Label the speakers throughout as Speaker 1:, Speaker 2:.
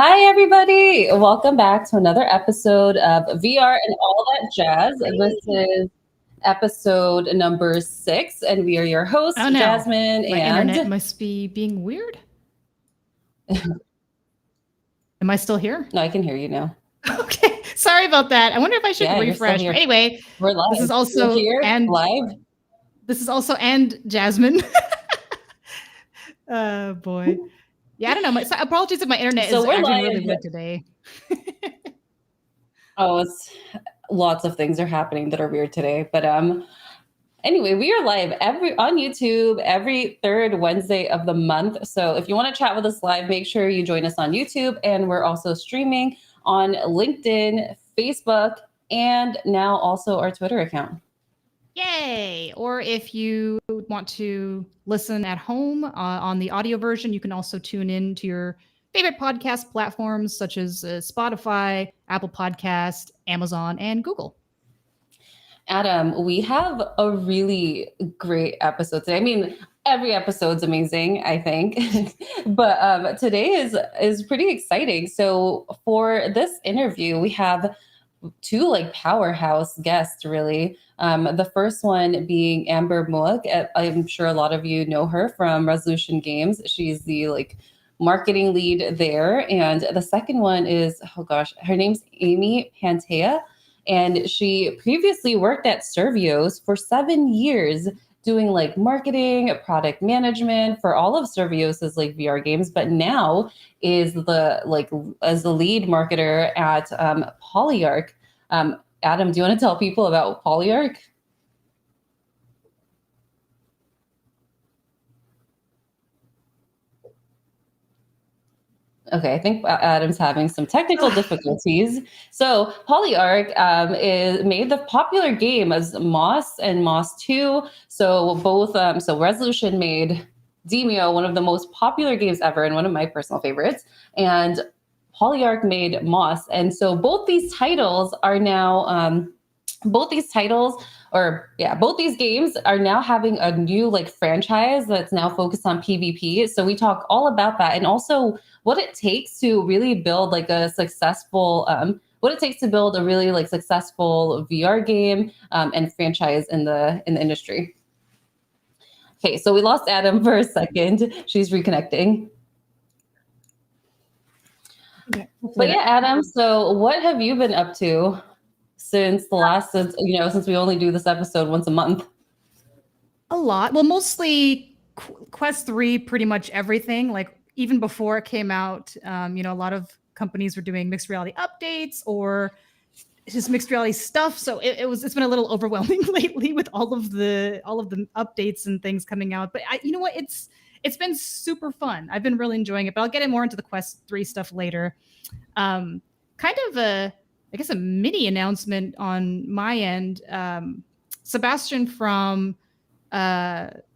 Speaker 1: Hi, everybody. Welcome back to another episode of VR and all that jazz. This is episode number 6, and we are your hosts,
Speaker 2: Oh no,
Speaker 1: Jasmine
Speaker 2: my
Speaker 1: and.
Speaker 2: internet must be being weird. Am I still here?
Speaker 1: No, I can hear you now.
Speaker 2: Okay, sorry about that. I wonder if I should
Speaker 1: Yeah, you're still
Speaker 2: refresh.
Speaker 1: here.
Speaker 2: Anyway,
Speaker 1: We're live.
Speaker 2: this is
Speaker 1: You're
Speaker 2: also
Speaker 1: here
Speaker 2: and
Speaker 1: live.
Speaker 2: this is also and Jasmine. Oh boy. Yeah, I don't know. Apologies if my internet
Speaker 1: So
Speaker 2: is
Speaker 1: we're
Speaker 2: acting
Speaker 1: live.
Speaker 2: really weird today.
Speaker 1: Oh, it's lots of things are happening that are weird today. But anyway, we are live on YouTube every third Wednesday of the month. So if you want to chat with us live, make sure you join us on YouTube. And we're also streaming on LinkedIn, Facebook, and now also our Twitter account.
Speaker 2: Yay! Or if you want to listen at home on the audio version, you can also tune in to your favorite podcast platforms such as Spotify, Apple Podcast, Amazon, and Google.
Speaker 1: Adam, we have a really great episode today. I mean, every episode's amazing, I think, but today is pretty exciting. So for this interview, we have two like powerhouse guests, really. The first one being Amber Moak. I'm sure a lot of you know her from Resolution Games. She's the like marketing lead there, and the second one is her name's Amy Pantea. And she previously worked at Servios for 7 years doing like marketing, product management for all of Servios's like VR games, but now is as the lead marketer at Polyarc. Adam, do you want to tell people about Polyarc? Okay, I think Adam's having some technical difficulties. So Polyarc is made the popular game as Moss and Moss 2. So both, so Resolution made Demeo, one of the most popular games ever and one of my personal favorites. And Polyarc made Moss. And so both these titles are now, both these games are now having a new like franchise that's now focused on PvP. So we talk all about that and also what it takes to really build like a successful what it takes to build a really like successful VR game and franchise in the industry. Okay, so we lost Adam for a second. She's reconnecting. Okay. But yeah, Adam, so what have you been up to since we only do this episode once a month?
Speaker 2: A lot. Well, mostly Quest 3, pretty much everything. Like even before it came out, a lot of companies were doing mixed reality updates or just mixed reality stuff. So it's been a little overwhelming lately with all of the updates and things coming out. But you know what? It's been super fun. I've been really enjoying it. But I'll get more into the Quest 3 stuff later. Kind of a mini announcement on my end. Sebastian from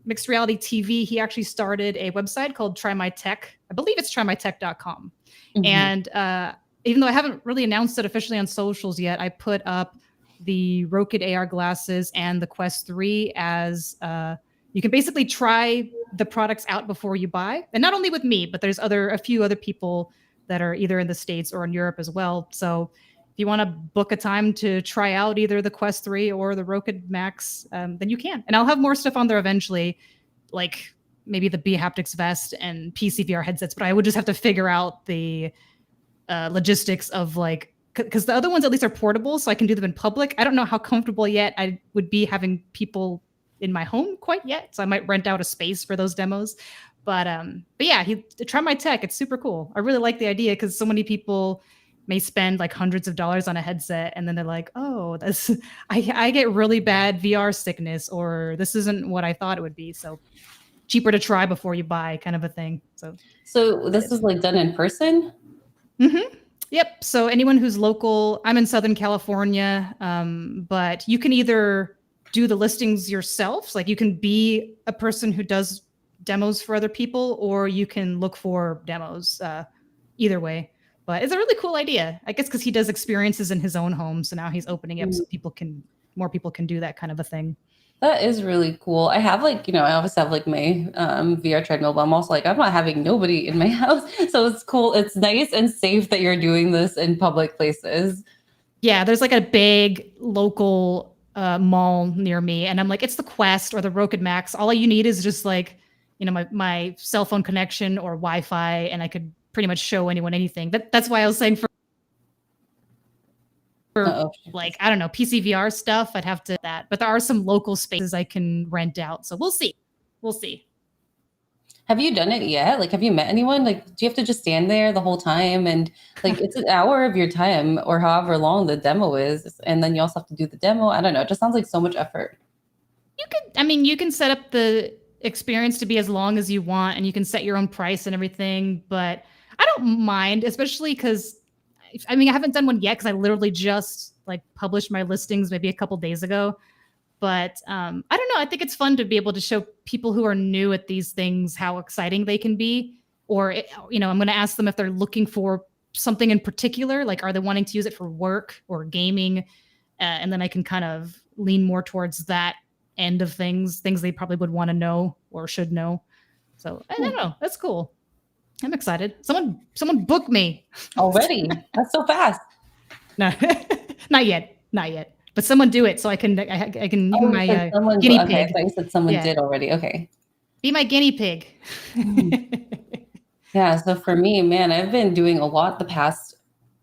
Speaker 2: Mixed Reality TV, he actually started a website called Try My Tech. I believe it's trymytech.com. Mm-hmm. And even though I haven't really announced it officially on socials yet, I put up the Rokid AR glasses and the Quest 3 as you can basically try the products out before you buy. And not only with me, but there's a few other people that are either in the States or in Europe as well. So if you want to book a time to try out either the Quest 3 or the Rokid Max, then you can. And I'll have more stuff on there eventually, like maybe the bHaptics vest and PCVR headsets, but I would just have to figure out the logistics of like, because the other ones at least are portable, so I can do them in public. I don't know how comfortable yet I would be having people in my home quite yet, so I might rent out a space for those demos. But yeah, Try My Tech. It's super cool. I really like the idea because so many people may spend like hundreds of dollars on a headset and then they're like, oh, I get really bad VR sickness, or this isn't what I thought it would be. So cheaper to try before you buy, kind of a thing.
Speaker 1: So this is like done in person?
Speaker 2: Mm-hmm. Yep. So anyone who's local, I'm in Southern California, but you can either do the listings yourself, like you can be a person who does demos for other people, or you can look for demos, either way. But it's a really cool idea, I guess, because he does experiences in his own home. So now he's opening up so more people can do that kind of a thing.
Speaker 1: That is really cool. I have like, I always have like my VR treadmill, but I'm also like, I'm not having nobody in my house. So it's cool. It's nice and safe that you're doing this in public places.
Speaker 2: Yeah, there's like a big local mall near me, and I'm like, it's the Quest or the Roku Max. All you need is just like, my cell phone connection or Wi-Fi, and I could pretty much show anyone anything. That's why I was saying for
Speaker 1: Uh-oh.
Speaker 2: like, I don't know, PCVR stuff, I'd have to that. But there are some local spaces I can rent out. So we'll see. We'll see.
Speaker 1: Have you done it yet? Like, have you met anyone? Like, do you have to just stand there the whole time? And like, it's an hour of your time or however long the demo is. And then you also have to do the demo. I don't know. It just sounds like so much effort.
Speaker 2: You can set up the experience to be as long as you want, and you can set your own price and everything. But I don't mind, especially because I haven't done one yet because I literally just like published my listings maybe a couple days ago. But I don't know. I think it's fun to be able to show people who are new at these things how exciting they can be. Or, I'm going to ask them if they're looking for something in particular. Like, are they wanting to use it for work or gaming? And then I can kind of lean more towards that end of things they probably would want to know or should know. So I don't know. That's cool. I'm excited. Someone book me
Speaker 1: already. That's so fast.
Speaker 2: No, not yet. But someone do it so I can be my guinea pig.
Speaker 1: I thought you said someone did already. Okay.
Speaker 2: Be my guinea pig.
Speaker 1: Yeah. So for me, man, I've been doing a lot the past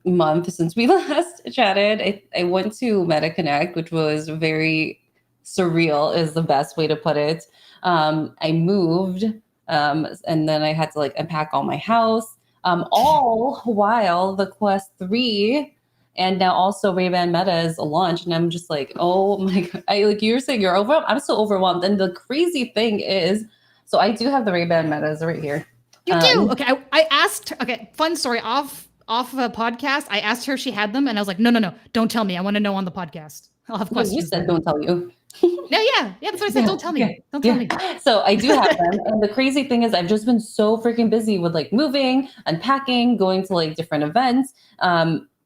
Speaker 1: month since we last chatted. I went to MetaConnect, which was very surreal is the best way to put it. I moved and then I had to like unpack all my house, all while the Quest 3 and now also Ray-Ban Meta is launched. And I'm just like, oh my God. Like you're saying you're overwhelmed. I'm so overwhelmed. And the crazy thing is, so I do have the Ray-Ban Metas right here.
Speaker 2: You do? Okay. I asked her, okay, fun story off of a podcast. I asked her if she had them and I was like, no, don't tell me. I want to know on the podcast. I'll have questions.
Speaker 1: You said don't tell you.
Speaker 2: No, yeah, that's what I said. Don't tell me. Don't tell me.
Speaker 1: So I do have them. And the crazy thing is I've just been so freaking busy with like moving, unpacking, going to like different events,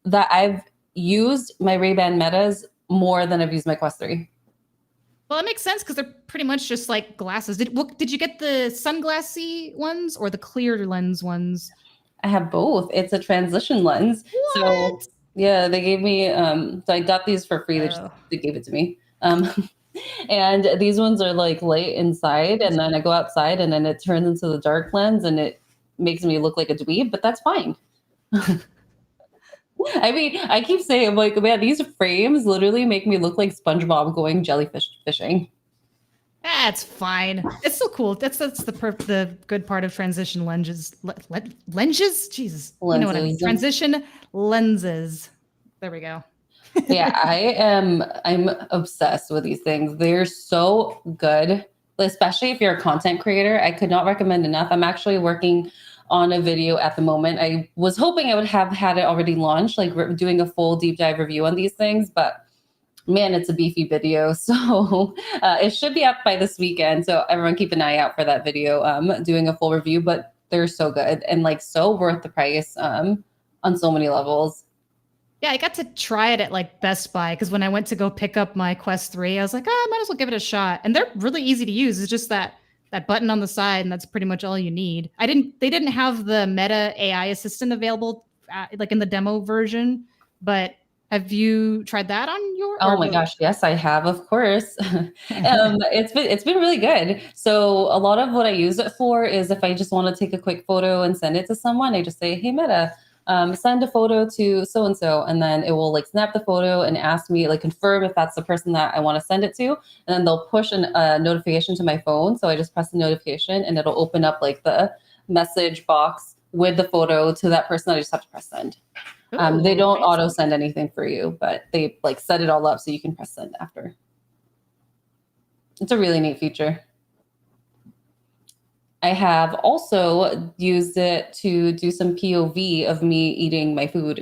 Speaker 1: that I've used my Ray-Ban Metas more than I've used my Quest 3.
Speaker 2: Well, it makes sense because they're pretty much just like glasses. Did you get the sunglassy ones or the clear lens ones?
Speaker 1: I have both. It's a transition lens.
Speaker 2: What?
Speaker 1: So yeah, they gave me, so I got these for free. They gave it to me. And these ones are like light inside and then I go outside and then it turns into the dark lens and it makes me look like a dweeb, but that's fine. I mean, I keep saying, I'm like, man, these frames literally make me look like SpongeBob going jellyfish fishing.
Speaker 2: That's fine. It's still cool. That's the good part of transition lenses. Lenses? Jesus. Lenses. You know what I mean. Transition lenses. There we go.
Speaker 1: Yeah, I'm obsessed with these things. They're so good, especially if you're a content creator. I could not recommend enough. I'm actually working on a video at the moment. I was hoping I would have had it already launched, like we're doing a full deep dive review on these things, but man, it's a beefy video. So it should be up by this weekend. So everyone keep an eye out for that video, doing a full review, but they're so good and like so worth the price on so many levels.
Speaker 2: Yeah, I got to try it at like Best Buy because when I went to go pick up my Quest 3, I was like, I might as well give it a shot. And they're really easy to use. It's just that button on the side, and that's pretty much all you need. They didn't have the Meta AI assistant available like in the demo version, but have you tried that on your?
Speaker 1: Oh my gosh, yes, I have, of course. It's been really good. So a lot of what I use it for is if I just want to take a quick photo and send it to someone, I just say, hey Meta, send a photo to so-and-so, and then it will like snap the photo and ask me, like confirm if that's the person that I want to send it to. And then they'll push a notification to my phone. So I just press the notification and it'll open up like the message box with the photo to that person that I just have to press send. They don't auto send anything for you, but they like set it all up so you can press send after. It's a really neat feature. I have also used it to do some POV of me eating my food.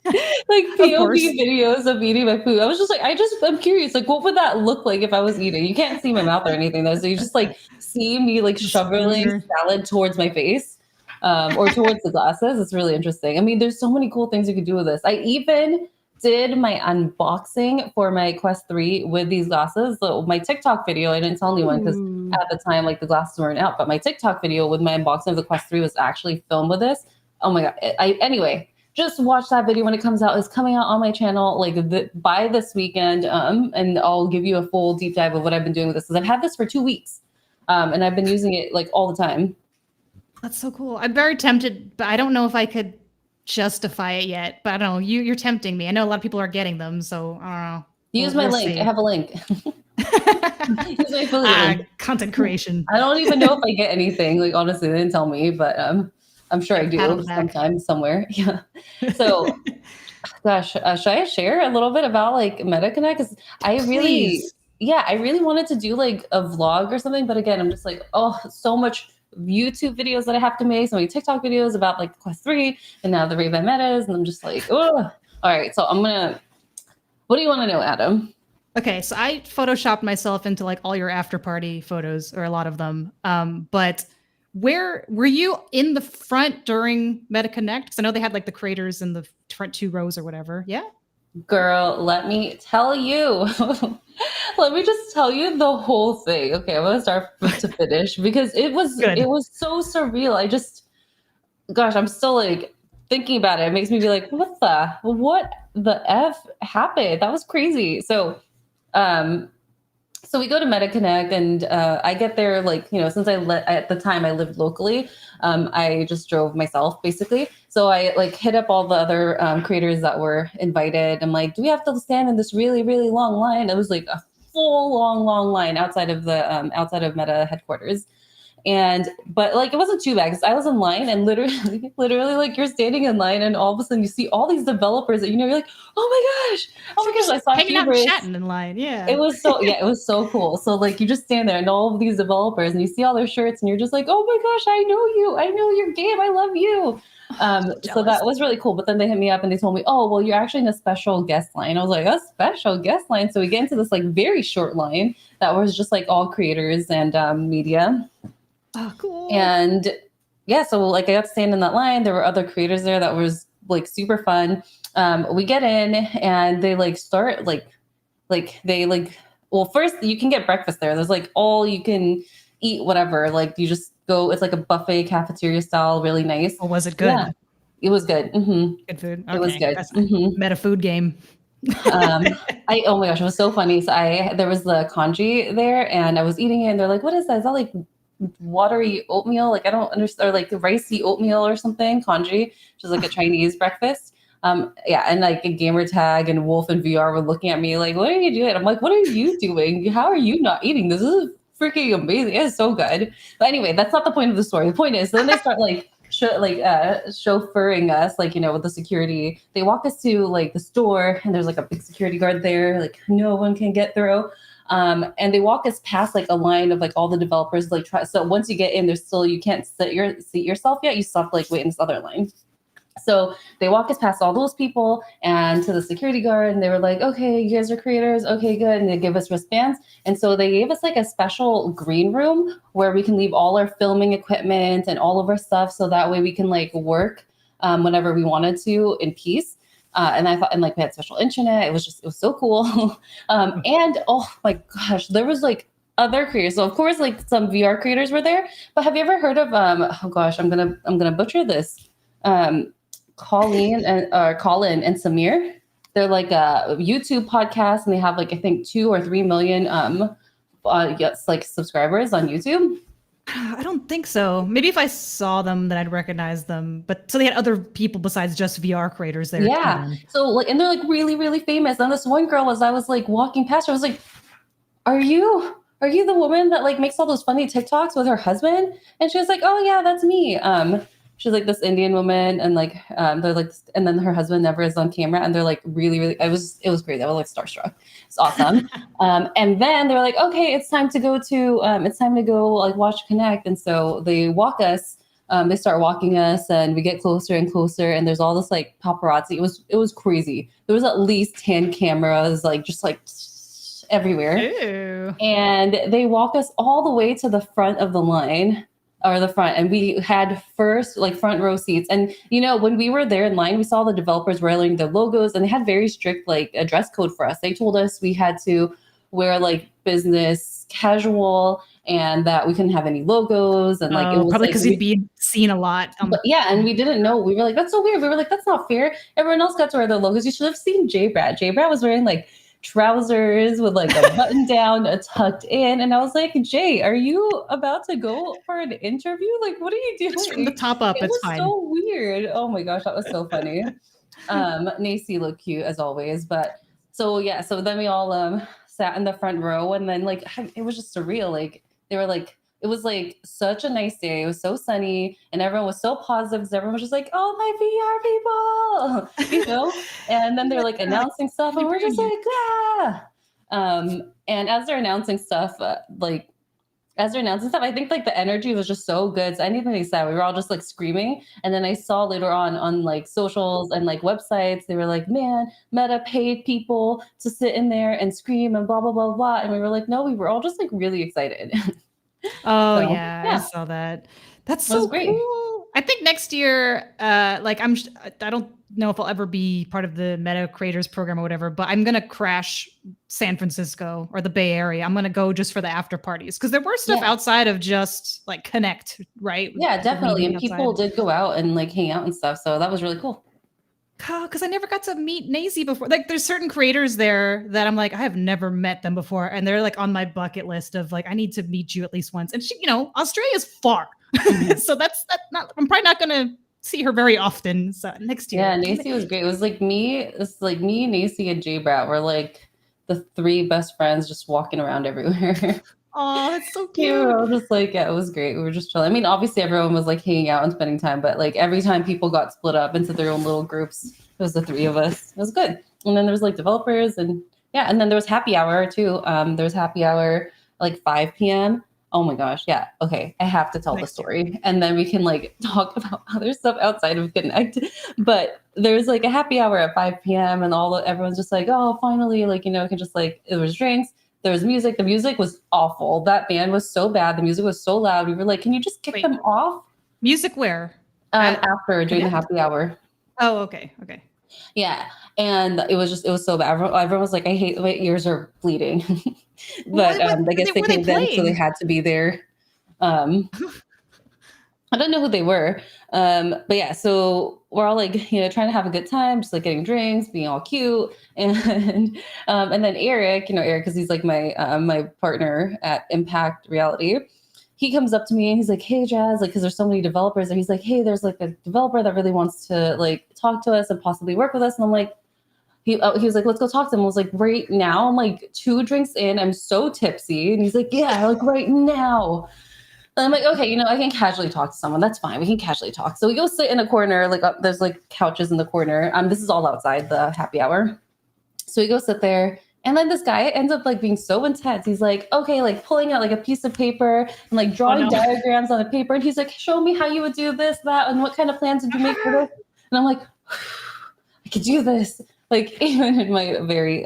Speaker 1: Like POV videos of eating my food. I was just like, I'm curious, like what would that look like if I was eating? You can't see my mouth or anything though. So you just like see me like shoveling salad towards my face or towards the glasses. It's really interesting. I mean, there's so many cool things you could do with this. I even did my unboxing for my Quest 3 with these glasses. So my TikTok video, I didn't tell anyone because
Speaker 2: Ooh.
Speaker 1: at the time, like the glasses weren't out, but my TikTok video with my unboxing of the Quest 3 was actually filmed with this. Oh my God. Anyway, just watch that video when it comes out. It's coming out on my channel like by this weekend. And I'll give you a full deep dive of what I've been doing with this because I've had this for 2 weeks. And I've been using it like all the time.
Speaker 2: That's so cool. I'm very tempted, but I don't know if I could justify it yet. But I don't know. You're tempting me. I know a lot of people are getting them, so I don't know.
Speaker 1: Use my link.
Speaker 2: See.
Speaker 1: I have a link. Use my affiliate link.
Speaker 2: Content creation.
Speaker 1: I don't even know if I get anything. Like honestly, they didn't tell me, but I'm sure I do sometime somewhere. Yeah. So, gosh, should I share a little bit about like MetaConnect? Because I really wanted to do like a vlog or something, but again, I'm just like, oh, so much YouTube videos that I have to make, so many TikTok videos about like Quest 3 and now the Ray-Ban Metas, and I'm just like, oh. All right, so what do you want to know, Adam?
Speaker 2: Okay, so I photoshopped myself into like all your after party photos, or a lot of them. But where were you in the front during MetaConnect? Because I know they had like the creators in the front 2 rows or whatever. Yeah.
Speaker 1: Girl, let me tell you. Let me just tell you the whole thing. Okay, I'm gonna start to finish because it was so surreal. Gosh, I'm still like thinking about it. It makes me be like, what the F happened? That was crazy. So we go to MetaConnect and I get there like, since at the time I lived locally, I just drove myself basically. So I like hit up all the other creators that were invited. I'm like, do we have to stand in this really, really long line? It was like a full long line outside of Meta headquarters. But like, it wasn't too bad because I was in line and literally like you're standing in line and all of a sudden you see all these developers that, you're like, oh my gosh, I saw
Speaker 2: hanging out and chatting in line. Yeah.
Speaker 1: It was so cool. So like, you just stand there and all of these developers and you see all their shirts and you're just like, oh my gosh, I know your game. I love you. So that was really cool. But then they hit me up and they told me, oh, well, you're actually in a special guest line. I was like, a special guest line. So we get into this like very short line that was just like all creators and media.
Speaker 2: Oh, cool.
Speaker 1: And yeah, so like I got to stand in that line. There were other creators there that was like super fun. We get in and they like start well, first you can get breakfast there. There's like all you can eat, whatever. Like you just go, it's like a buffet cafeteria style, really nice.
Speaker 2: Oh, was it good?
Speaker 1: Yeah, it was good. Mm-hmm.
Speaker 2: Good food. Okay.
Speaker 1: It was good.
Speaker 2: Meta food game.
Speaker 1: Oh my gosh, it was so funny. So there was the congee there and I was eating it and they're like, what is that? Is that like watery oatmeal? Like I don't understand, or like ricey oatmeal or something, congee, which is like a Chinese breakfast. Yeah, and like a gamer tag and Wolf and VR were looking at me like, what are you doing? I'm like, what are you doing? How are you not eating this? This is freaking amazing. It's so good. But anyway, that's not the point of the story. The point is then they start like chauffeuring us, like, with the security. They walk us to like the store and there's like a big security guard there, like no one can get through. And they walk us past like a line of like all the developers, like so once you get in, there's still, you can't seat yourself yet. You still have to like wait in this other line. So they walk us past all those people and to the security guard and they were like, okay, you guys are creators. Okay, good. And they give us wristbands. And so they gave us like a special green room where we can leave all our filming equipment and all of our stuff. So that way we can like work whenever we wanted to in peace. And I thought, and like we had special internet. It was so cool. And oh my gosh, there was like other creators. So of course, like some VR creators were there, but have you ever heard of, oh gosh, I'm going to butcher this. Colin and Samir. They're like a YouTube podcast and they have like, I think 2 or 3 million, like subscribers on YouTube.
Speaker 2: I don't think so. Maybe if I saw them, then I'd recognize them. But so they had other people besides just VR creators there.
Speaker 1: Yeah. Too. So like, and they're like really, really famous. And this one girl, as I was like walking past her, I was like, are you the woman that like makes all those funny TikToks with her husband? And she was like, oh yeah, that's me. She's like this Indian woman and like, they're like, and then her husband never is on camera and they're like really, really, it was crazy. I was like starstruck. It's awesome. And then they were like, okay, it's time to go like watch Connect. And so they walk us, they start walking us and we get closer and closer and there's all this like paparazzi. It was crazy. There was at least 10 cameras, like just like everywhere.
Speaker 2: Ew.
Speaker 1: And they walk us all the way to the front of the line. or the front, and we had first like front row seats. And when we were there in line, we saw the developers wearing the logos, and they had very strict like a dress code for us. They told us we had to wear like business casual, and that we couldn't have any logos, and like it was
Speaker 2: probably
Speaker 1: like
Speaker 2: because you'd be seen a lot.
Speaker 1: but yeah, and we didn't know. We were like, that's so weird. We were like, that's not fair. Everyone else got to wear their logos. You should have seen J Brad. J Brad was wearing like trousers with like a button down, tucked in. And I was like, Jay, are you about to go for an interview? Like, what are you doing?
Speaker 2: Just from the top up,
Speaker 1: It
Speaker 2: it's
Speaker 1: was
Speaker 2: fine.
Speaker 1: so weird. Oh my gosh, that was so funny. Nacy looked cute as always. But so yeah, so then we all sat in the front row, and then like it was just surreal. Like they were like, it was like such a nice day. It was so sunny, and everyone was so positive because everyone was just like, "Oh, my VR people," And then they're like announcing stuff, and we're just like, "Ah!" And as they're announcing stuff, I think like the energy was just so good. So anything they said, we were all just like screaming. And then I saw later on like socials and like websites, they were like, "Man, Meta paid people to sit in there and scream and blah blah blah blah." And we were like, "No, we were all just like really excited."
Speaker 2: Oh
Speaker 1: So,
Speaker 2: yeah, I saw that. That's
Speaker 1: it was
Speaker 2: so
Speaker 1: great.
Speaker 2: cool. I think next year, like I don't know if I'll ever be part of the Meta Creators Program or whatever, but I'm gonna crash San Francisco or the Bay Area. I'm gonna go just for the after parties because there were stuff outside of just like Connect, right?
Speaker 1: Yeah,
Speaker 2: The
Speaker 1: definitely.
Speaker 2: meeting
Speaker 1: And people
Speaker 2: outside.
Speaker 1: did go out and like hang out and stuff. So that was really cool.
Speaker 2: Because I never got to meet Nacy before. Like, there's certain creators there that I'm like, I have never met them before, and they're like on my bucket list of like, I need to meet you at least once. And she, Australia's far, so that's not. I'm probably not gonna see her very often. So next year,
Speaker 1: Yeah, Nacy was great. It was like me, Nacy, and J Brat were like the three best friends just walking around everywhere.
Speaker 2: Oh, that's so
Speaker 1: We
Speaker 2: cute.
Speaker 1: were all just like, yeah, it was great. We were just chilling. I mean, obviously everyone was like hanging out and spending time, but like every time people got split up into their own little groups, it was the three of us. It was good. And then there was like developers and and then there was happy hour too. There was happy hour like 5 p.m. Oh my gosh, yeah. Okay, I have to tell the story, and then we can like talk about other stuff outside of Connect. But there's like a happy hour at 5 p.m. and everyone's just like, oh, finally, like can just like there was drinks. There was music. The music was awful. That band was so bad. The music was so loud. We were like, can you just kick them off?
Speaker 2: Music where?
Speaker 1: After during the happy hour.
Speaker 2: Oh, okay.
Speaker 1: Yeah. And it was so bad. Everyone was like, I hate my ears are bleeding. But I guess they paid them, so they had to be there. I don't know who they were. But yeah, so we're all like, trying to have a good time, just like getting drinks, being all cute. And then Eric, because he's like my partner at Impact Reality. He comes up to me and he's like, "Hey, Jazz," like, because there's so many developers, and he's like, "Hey, there's like a developer that really wants to like talk to us and possibly work with us." And I'm like, he was like, "Let's go talk to him." I was like, "Right now?" I'm like 2 drinks in, I'm so tipsy, and he's like, "Yeah, like right now." And I'm like, okay, I can casually talk to someone. That's fine. We can casually talk. So we go sit in a corner, like there's like couches in the corner. This is all outside the happy hour. So we go sit there. And then this guy ends up like being so intense. He's like, okay, like pulling out like a piece of paper and like drawing diagrams on the paper. And he's like, show me how you would do this, that, and what kind of plans did you make for this? And I'm like, I could do this. Like even in my very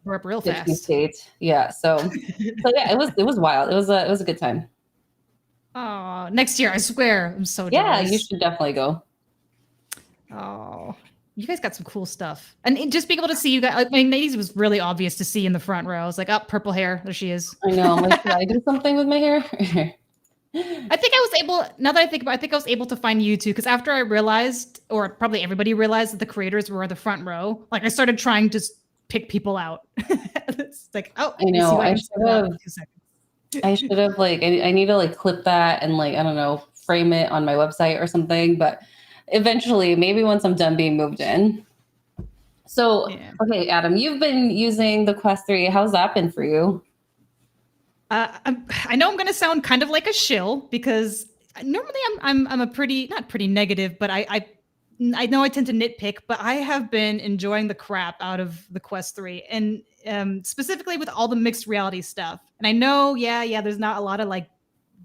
Speaker 2: we're up real fast.
Speaker 1: State. Yeah. So yeah, it was wild. It was a good time.
Speaker 2: Oh, next year, I swear. I'm so
Speaker 1: jealous.
Speaker 2: Yeah,
Speaker 1: you should definitely go.
Speaker 2: Oh, you guys got some cool stuff. And just being able to see you guys, I mean, Nacy was really obvious to see in the front row. I was like, oh, purple hair. There she is.
Speaker 1: I know. I'm like, did I do something with my hair?
Speaker 2: I think I was able, now that I think about it, I think I was able to find you too. Because after I realized, or probably everybody realized that the creators were in the front row, like I started trying to pick people out. It's like, oh,
Speaker 1: I know. I should have like, I need to like clip that and like, I don't know, frame it on my website or something. But eventually, maybe once I'm done being moved in. So, okay, Adam, you've been using the Quest 3. How's that been for you?
Speaker 2: I know I'm going to sound kind of like a shill because normally I'm a pretty, not pretty negative, but I know I tend to nitpick, but I have been enjoying the crap out of the Quest 3 and specifically with all the mixed reality stuff. And I know, there's not a lot of like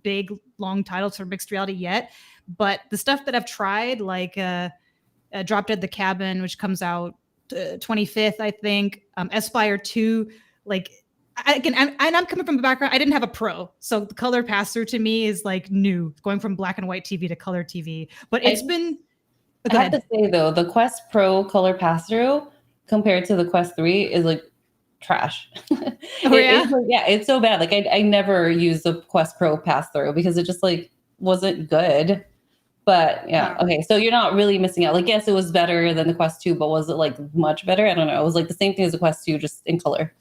Speaker 2: big, long titles for mixed reality yet, but the stuff that I've tried, like Drop Dead the Cabin, which comes out 25th, I think, Espire 2, like I'm coming from a background, I didn't have a Pro. So the color pass-through to me is like new, going from black and white TV to color TV. But it's been,
Speaker 1: I have to say though, the Quest Pro color pass-through compared to the Quest 3 is like trash. It's so bad. Like I never used the Quest Pro pass-through because it just like wasn't good. But yeah, okay. So you're not really missing out. Like, yes, it was better than the Quest 2, but was it like much better? I don't know. It was like the same thing as the Quest 2, just in color.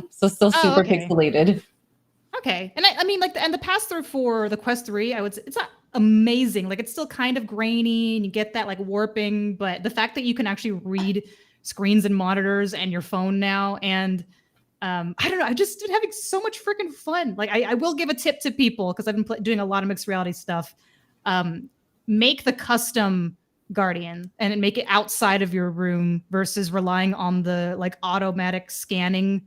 Speaker 1: So still super pixelated.
Speaker 2: Okay. And I mean, like, the pass-through for the Quest 3, I would say it's not amazing. Like, it's still kind of grainy and you get that like warping, but the fact that you can actually read screens and monitors and your phone now, and I don't know, I've just been having so much freaking fun. Like, I will give a tip to people because I've been doing a lot of mixed reality stuff. Make the custom Guardian and make it outside of your room versus relying on the like automatic scanning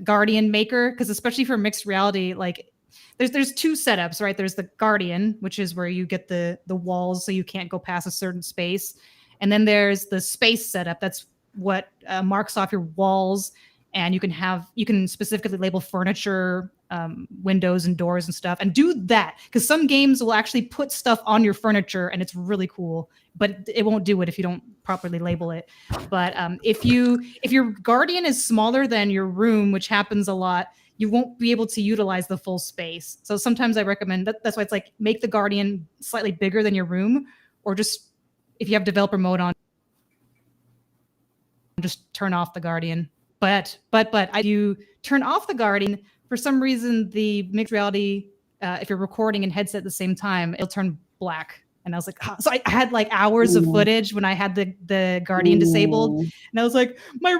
Speaker 2: Guardian maker, because especially for mixed reality, like there's two setups, right? There's the Guardian, which is where you get the walls so you can't go past a certain space, and then there's the space setup. That's what marks off your walls, and you can specifically label furniture, windows and doors and stuff, and do that because some games will actually put stuff on your furniture and it's really cool, but it won't do it if you don't properly label it. But if your Guardian is smaller than your room, which happens a lot, you won't be able to utilize the full space. So sometimes I recommend that's why it's like make the Guardian slightly bigger than your room, or just if you have developer mode on, just turn off the Guardian. But you turn off the Guardian, for some reason, the mixed reality, if you're recording and headset at the same time, it'll turn black. And I was like, so I had like hours of footage when I had the Guardian disabled. And I was like, my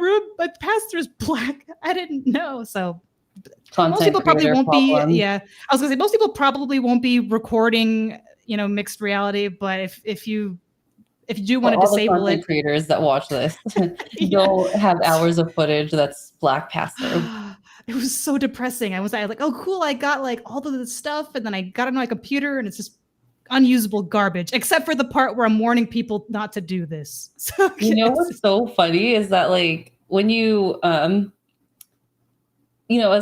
Speaker 2: pass-through is black. I didn't know. So most people probably won't be, I was gonna say, most people probably won't be recording, mixed reality. But if you do want to disable it,
Speaker 1: creators that watch this, you'll have hours of footage that's black pass-through.
Speaker 2: It was so depressing. I was like, oh, cool. I got like all of this stuff, and then I got it on my computer, and it's just unusable garbage, except for the part where I'm warning people not to do this. So
Speaker 1: what's so funny is that like when you, as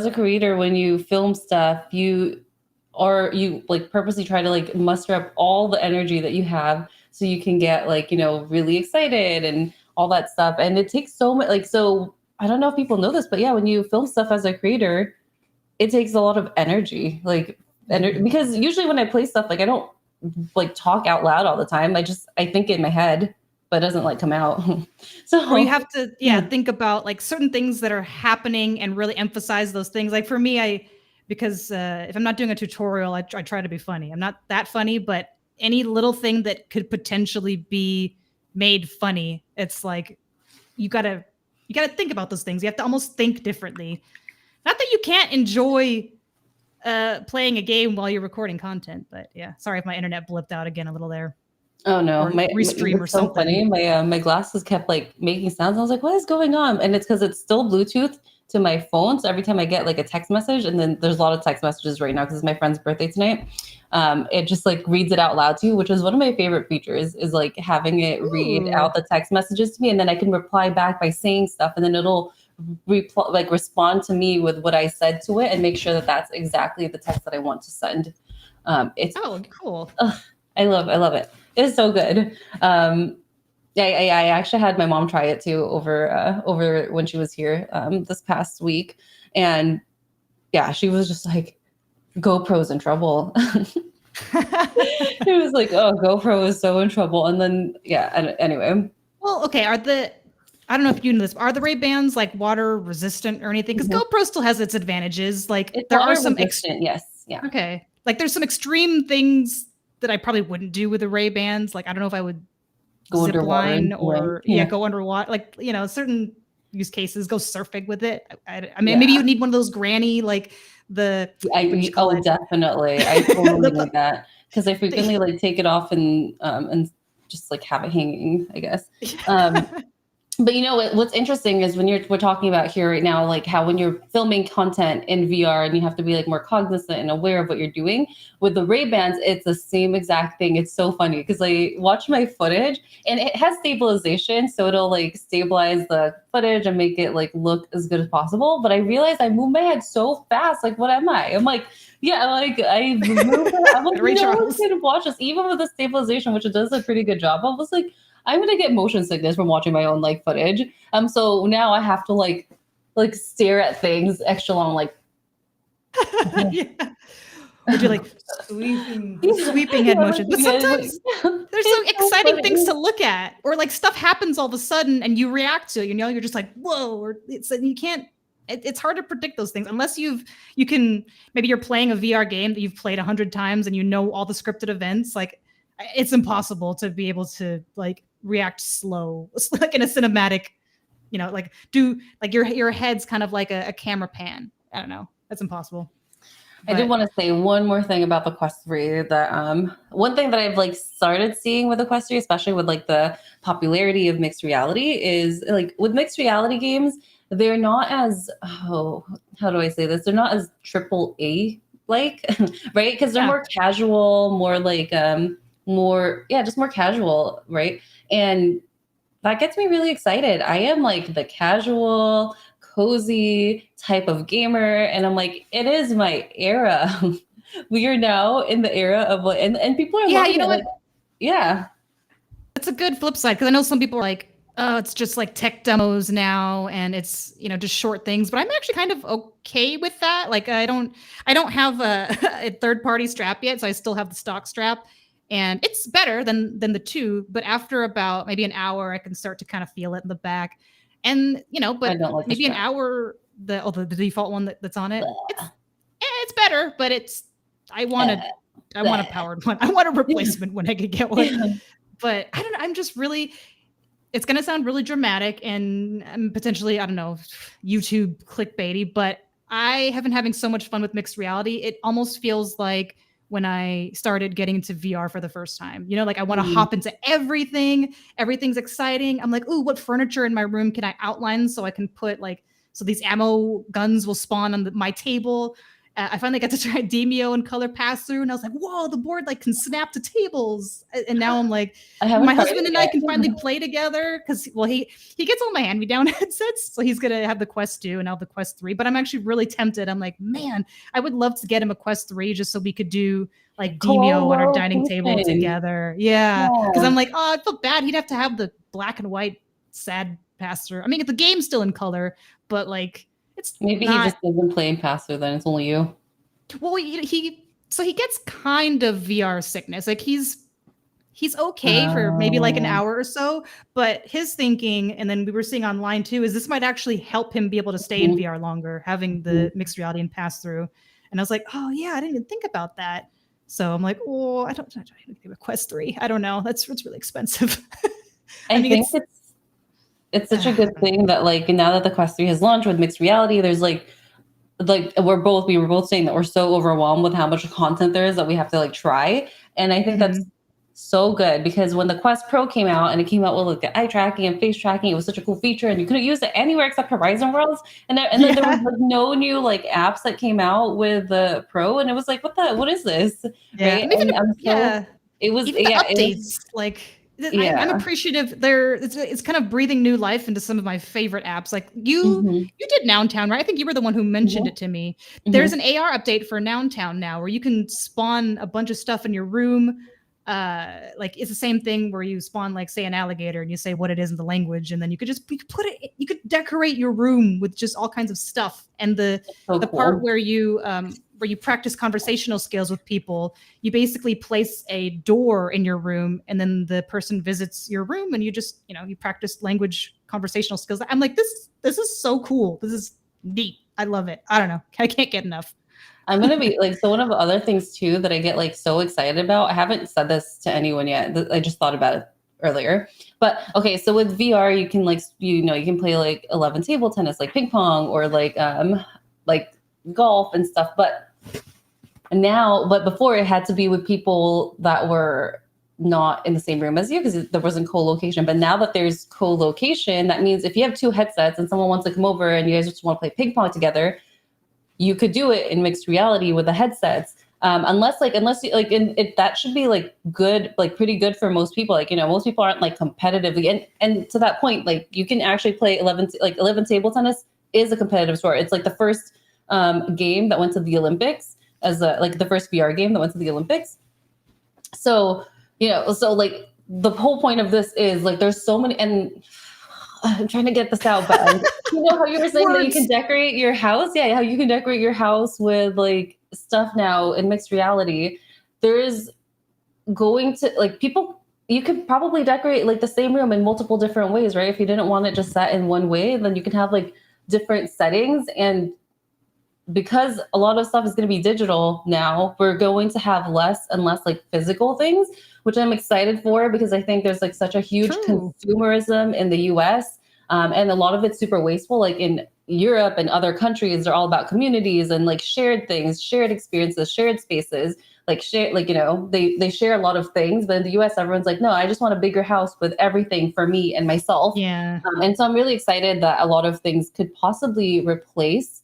Speaker 1: a creator, when you film stuff, you like purposely try to like muster up all the energy that you have so you can get like, really excited and all that stuff. And it takes so much, so I don't know if people know this, but yeah, when you film stuff as a creator, it takes a lot of energy, because usually when I play stuff, like I don't like talk out loud all the time. I think in my head, but it doesn't like come out. So
Speaker 2: you have to, think about like certain things that are happening and really emphasize those things. Like for me, because if I'm not doing a tutorial, I try to be funny. I'm not that funny, but any little thing that could potentially be made funny, it's like, you gotta think about those things. You have to almost think differently. Not that you can't enjoy playing a game while you're recording content, but yeah. Sorry if my internet blipped out again a little there.
Speaker 1: Oh no,
Speaker 2: or restream or something.
Speaker 1: Funny. My glasses kept like making sounds. I was like, what is going on? And it's because it's still Bluetooth to my phone. So every time I get like a text message, and then there's a lot of text messages right now because it's my friend's birthday tonight. It just like reads it out loud to you, which is one of my favorite features, is like having it read out the text messages to me, and then I can reply back by saying stuff, and then it'll respond to me with what I said to it and make sure that that's exactly the text that I want to send. It's
Speaker 2: cool.
Speaker 1: I love it. It's so good. I actually had my mom try it too over when she was here this past week, and yeah, she was just like, GoPro's in trouble. It was like, oh, GoPro is so in trouble. And then anyway.
Speaker 2: Well, okay, I don't know if you know this, are the Ray-Bans like water resistant or anything? Because GoPro still has its advantages. Like there are some
Speaker 1: yes. Yeah.
Speaker 2: Okay. Like there's some extreme things that I probably wouldn't do with the Ray-Bans. Like I don't know if I would
Speaker 1: go
Speaker 2: zip line or go underwater. Like, certain use cases, go surfing with it. I mean, maybe you need one of those granny, like
Speaker 1: definitely. I totally need that because I frequently like take it off and just like have it hanging, I guess. But you know what's interesting is when we're talking about here right now, like how when you're filming content in VR and you have to be like more cognizant and aware of what you're doing with the Ray-Bans, it's the same exact thing. It's so funny because I watch my footage and it has stabilization, so it'll like stabilize the footage and make it like look as good as possible. But I realize I move my head so fast. Like, what am I? I'm like, yeah, like I move. I'm like,
Speaker 2: Ray
Speaker 1: no one's
Speaker 2: Charles.
Speaker 1: gonna watch this, even with the stabilization, which it does a pretty good job. I was like, I'm gonna get motion sickness from watching my own like footage. So now I have to like stare at things extra long, like
Speaker 2: Yeah. Or do like sweeping head motion. But sometimes there's some exciting things to look at, or like stuff happens all of a sudden and you react to it. You know, you're just like, whoa, or you can't. It's hard to predict those things unless you can, maybe you're playing a VR game that you've played 100 times and you know all the scripted events. Like, it's impossible to be able to like react slow, like in a cinematic, you know, like do like your head's kind of like a camera pan. I don't know. That's impossible.
Speaker 1: I did want to say one more thing about the Quest 3, that one thing that I've like started seeing with the Quest 3, especially with like the popularity of mixed reality, is like with mixed reality games, they're not as, how do I say this? They're not as triple A like, right? Because they're more casual, more like just more casual, right? And that gets me really excited. I am like the casual, cozy type of gamer, and I'm like, it is my era. We are now in the era of what, and people are loving
Speaker 2: you know
Speaker 1: it.
Speaker 2: what?
Speaker 1: Like, yeah,
Speaker 2: It's a good flip side, because I know some people are like, oh, it's just like tech demos now, and it's, you know, just short things. But I'm actually kind of okay with that. Like, I don't have a third party strap yet, so I still have the stock strap, and it's better than the two. But after about maybe an hour, I can start to kind of feel it in the back, and you know, but
Speaker 1: like
Speaker 2: maybe an hour, the default one that's on it, it's better, but I want a powered one. I want a replacement when I could get one. But I don't know. I'm just really, it's going to sound really dramatic and potentially, I don't know, YouTube clickbaity, but I have been having so much fun with mixed reality. It almost feels like when I started getting into VR for the first time, you know, like I want to hop into everything. Everything's exciting. I'm like, ooh, what furniture in my room can I outline so I can put like, so these ammo guns will spawn on my table. I finally got to try Demeo and color pass through, and I was like, whoa, the board like can snap to tables. And now I'm like, my husband and I can finally play together, because, well, he gets all my hand-me-down headsets, so he's gonna have the Quest 2 and now the Quest 3. But I'm actually really tempted. I'm like, man, I would love to get him a Quest 3 just so we could do like Demeo on our dining table together. Yeah, because I'm like, oh, I feel bad. He'd have to have the black and white sad pass-through. I mean, the game's still in color, but like, it's
Speaker 1: maybe he just doesn't play in pass-through, then it's only you.
Speaker 2: Well, he gets kind of VR sickness. Like he's okay for maybe like an hour or so, but his thinking, and then we were seeing online too, is this might actually help him be able to stay in VR longer, having the mixed reality and pass through. And I was like, oh yeah, I didn't even think about that. So I'm like, oh, I don't think a Quest 3. I don't know. It's really expensive.
Speaker 1: I think it's such a good thing that like now that the Quest 3 has launched with mixed reality, there's like we were both saying that we're so overwhelmed with how much content there is that we have to like try. And I think that's so good, because when the Quest Pro came out and it came out with like the eye tracking and face tracking, it was such a cool feature, and you couldn't use it anywhere except Horizon Worlds. And then there was like no new like apps that came out with the Pro, and it was like, what is this?
Speaker 2: Yeah.
Speaker 1: Right?
Speaker 2: It was updates like. I'm appreciative. It's kind of breathing new life into some of my favorite apps. Like you did Nountown, right? I think you were the one who mentioned it to me. There's an AR update for Nountown now, where you can spawn a bunch of stuff in your room. Like it's the same thing where you spawn, like, say, an alligator, and you say what it is in the language, and then you could decorate your room with just all kinds of stuff. And the part where you practice conversational skills with people, you basically place a door in your room, and then the person visits your room, and you just, you practice language conversational skills. I'm like, this is so cool. This is neat. I love it. I don't know. I can't get enough.
Speaker 1: I'm going to be like, so one of the other things too that I get like so excited about, I haven't said this to anyone yet. I just thought about it earlier. But okay, so with VR, you can like, you can play like 11 table tennis, like ping pong, or like golf and stuff. But before, it had to be with people that were not in the same room as you because there wasn't co-location. But now that there's co-location, that means if you have two headsets and someone wants to come over and you guys just want to play ping pong together, you could do it in mixed reality with the headsets. Unless you like, that should be like good, like pretty good for most people. Like, most people aren't like competitively, and to that point, like you can actually play 11 table tennis is a competitive sport. It's like the first game that went to the Olympics as the first VR game that went to the Olympics. So, like the whole point of this is like there's so many, and I'm trying to get this out, but how you were saying that you can decorate your house? Yeah, how you can decorate your house with like stuff now in mixed reality. There's going to like people, you could probably decorate like the same room in multiple different ways, right? If you didn't want it just set in one way, then you can have like different settings. And because a lot of stuff is going to be digital now, we're going to have less and less like physical things, which I'm excited for because I think there's like such a huge consumerism in the US. And a lot of it's super wasteful. Like in Europe and other countries, they're all about communities and like shared things, shared experiences, shared spaces, like share, like, they share a lot of things. But in the US, everyone's like, no, I just want a bigger house with everything for me and myself.
Speaker 2: Yeah.
Speaker 1: And so I'm really excited that a lot of things could possibly replace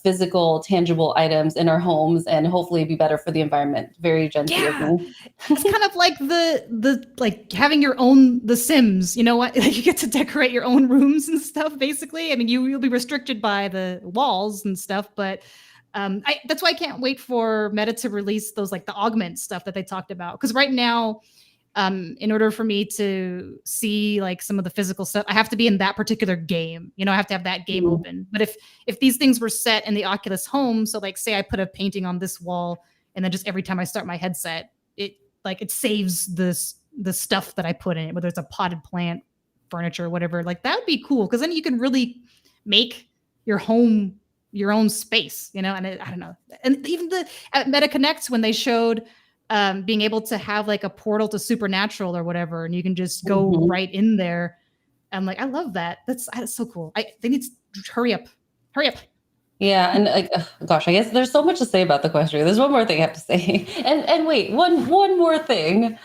Speaker 1: physical, tangible items in our homes and hopefully be better for the environment. Very Gen Z of me.
Speaker 2: It's kind of like the like having your own The Sims. You know what? You get to decorate your own rooms and stuff. Basically, I mean, you'll be restricted by the walls and stuff, but that's why I can't wait for Meta to release those like the augment stuff that they talked about. Because right now, in order for me to see like some of the physical stuff, I have to be in that particular game. I have to have that game open. But if these things were set in the Oculus Home, so like say I put a painting on this wall, and then just every time I start my headset, it saves the stuff that I put in it, whether it's a potted plant, furniture, whatever. Like that would be cool because then you can really make your home your own space, and I don't know. And even at Meta Connect when they showed being able to have like a portal to Supernatural or whatever, and you can just go right in there. I'm like, I love that. That's so cool. They need to hurry up.
Speaker 1: Yeah, and like, gosh, I guess there's so much to say about the Quest 3. There's one more thing I have to say, and wait, one more thing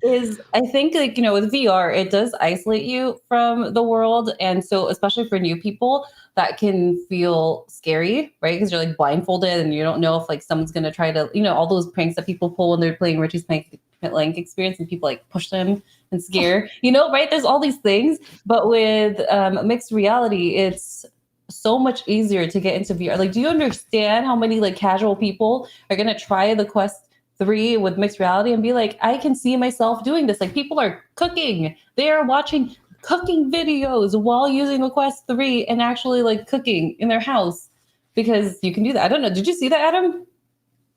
Speaker 1: is I think like with VR it does isolate you from the world, and so especially for new people that can feel scary, right? Because you're like blindfolded and you don't know if like someone's gonna try to all those pranks that people pull when they're playing Richie's Plank experience and people like push them and scare, right? There's all these things, but with mixed reality, it's so much easier to get into VR. Like, do you understand how many like casual people are going to try the Quest 3 with mixed reality and be like, I can see myself doing this? Like people are cooking. They are watching cooking videos while using the Quest 3 and actually like cooking in their house because you can do that. I don't know. Did you see that, Adam?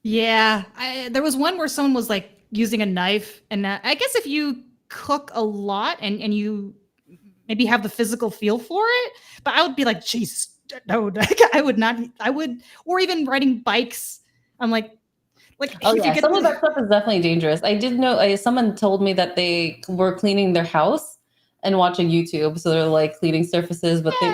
Speaker 2: Yeah. There was one where someone was like using a knife, and I guess if you cook a lot and you maybe have the physical feel for it, but I would be like, geez, no, I would not. I would, or even riding bikes. I'm like,
Speaker 1: oh yeah, some of that stuff is definitely dangerous. I did know someone told me that they were cleaning their house and watching YouTube, so they're like cleaning surfaces, but so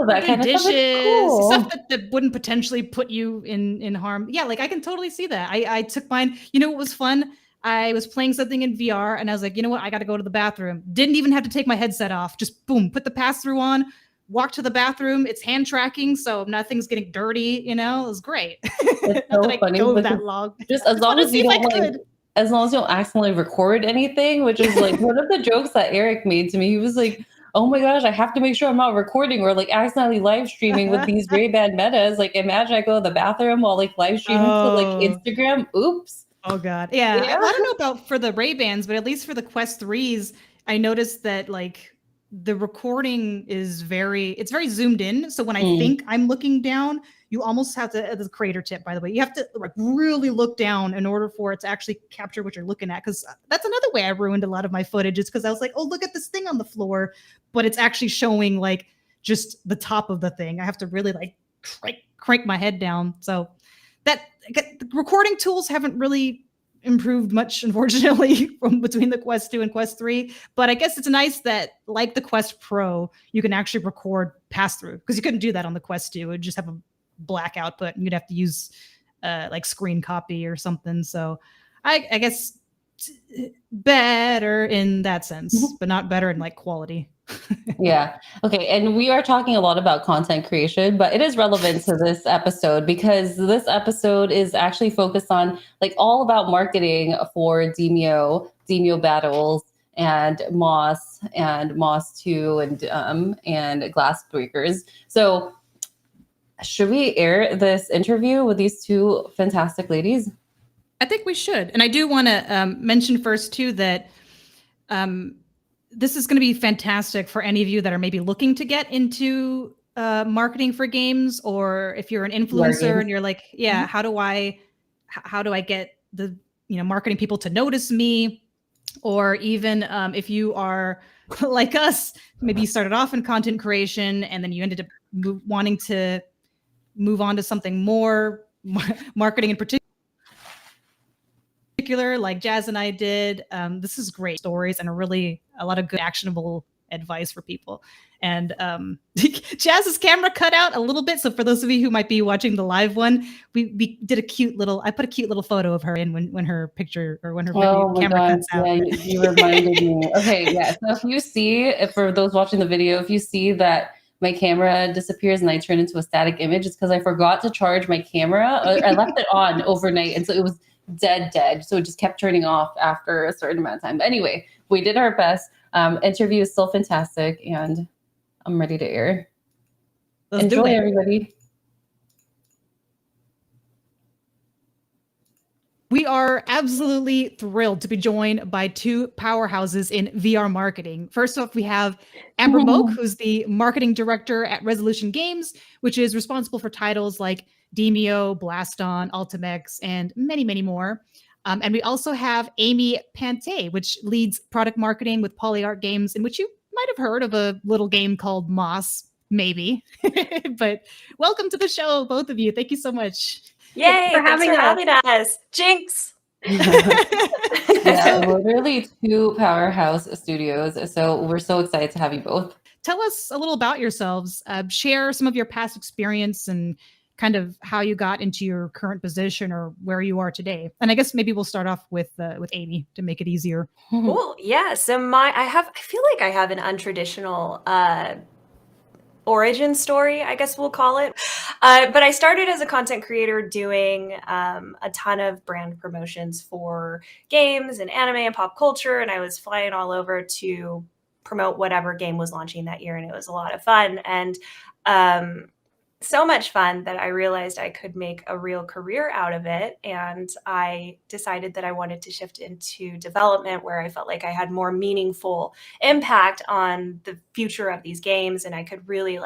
Speaker 1: that kind of
Speaker 2: dishes,
Speaker 1: cool.
Speaker 2: Stuff that wouldn't potentially put you in harm. Yeah, like I can totally see that. I took mine. What was fun? I was playing something in VR and I was like, you know what? I got to go to the bathroom. Didn't even have to take my headset off. Just boom, put the pass-through on, walk to the bathroom. It's hand tracking, so nothing's getting dirty. It was great.
Speaker 1: It's so funny.
Speaker 2: That long.
Speaker 1: Just as long as you don't as long as you don't accidentally record anything, which is like one of the jokes that Eric made to me. He was like, oh my gosh, I have to make sure I'm not recording or like accidentally live streaming with these Ray-Ban Metas. Like imagine I go to the bathroom while like live streaming to like Instagram. Oops.
Speaker 2: Oh God. Yeah. I don't know about for the Ray-Bans, but at least for the Quest 3s, I noticed that like the recording is very zoomed in. So when I think I'm looking down, you almost have to, the creator tip, by the way, you have to like really look down in order for it to actually capture what you're looking at. Cause that's another way I ruined a lot of my footage. It's cause I was like, oh, look at this thing on the floor, but it's actually showing like just the top of the thing. I have to really like crank my head down. So that the recording tools haven't really improved much, unfortunately, from between the Quest 2 and Quest 3. But I guess it's nice that, like the Quest Pro, you can actually record pass-through, because you couldn't do that on the Quest 2. It would just have a black output, and you'd have to use like screen copy or something. So I guess better in that sense, but not better in like quality.
Speaker 1: Yeah. Okay. And we are talking a lot about content creation, but it is relevant to this episode because this episode is actually focused on like all about marketing for Demeo Battles and Moss 2 and Glassbreakers. So should we air this interview with these two fantastic ladies?
Speaker 2: I think we should. And I do want to mention first too that this is going to be fantastic for any of you that are maybe looking to get into marketing for games, or if you're an influencer and you're like, yeah, how do I get the marketing people to notice me? Or even if you are like us, maybe you started off in content creation and then you ended up wanting to move on to something more marketing in particular, like JAS and I did. This is great stories and a lot of good actionable advice for people. And JAS's camera cut out a little bit, so for those of you who might be watching the live one, we did I put a cute little photo of her in when her picture or when her camera cuts out.
Speaker 1: Yeah, you reminded me. Okay, yeah. So if you see, for those watching the video, if you see that my camera disappears and I turn into a static image, it's because I forgot to charge my camera. I left it on overnight, and so it was dead. So it just kept turning off after a certain amount of time. But anyway, we did our best. Interview is still fantastic, and I'm ready to air. Enjoy, everybody.
Speaker 2: We are absolutely thrilled to be joined by two powerhouses in VR marketing. First off, we have Amber Moak, who's the marketing director at Resolution Games, which is responsible for titles like Demeo, Blaston, Ultimex, and many, many more. And we also have Amy Pantea, which leads product marketing with Polyarc Games, in which you might have heard of a little game called Moss, maybe. But welcome to the show, both of you. Thank you so much.
Speaker 3: Yay, thanks for having us. Jinx.
Speaker 1: Yeah, we're really two powerhouse studios. So we're so excited to have you both.
Speaker 2: Tell us a little about yourselves. Share some of your past experience and kind of how you got into your current position or where you are today. And I guess maybe we'll start off with Amy to make it easier.
Speaker 3: Cool. Yeah. So I feel like I have an untraditional origin story, I guess we'll call it. But I started as a content creator doing a ton of brand promotions for games and anime and pop culture. And I was flying all over to promote whatever game was launching that year. And it was a lot of fun. And so much fun that I realized I could make a real career out of it. And I decided that I wanted to shift into development, where I felt like I had more meaningful impact on the future of these games. And I could really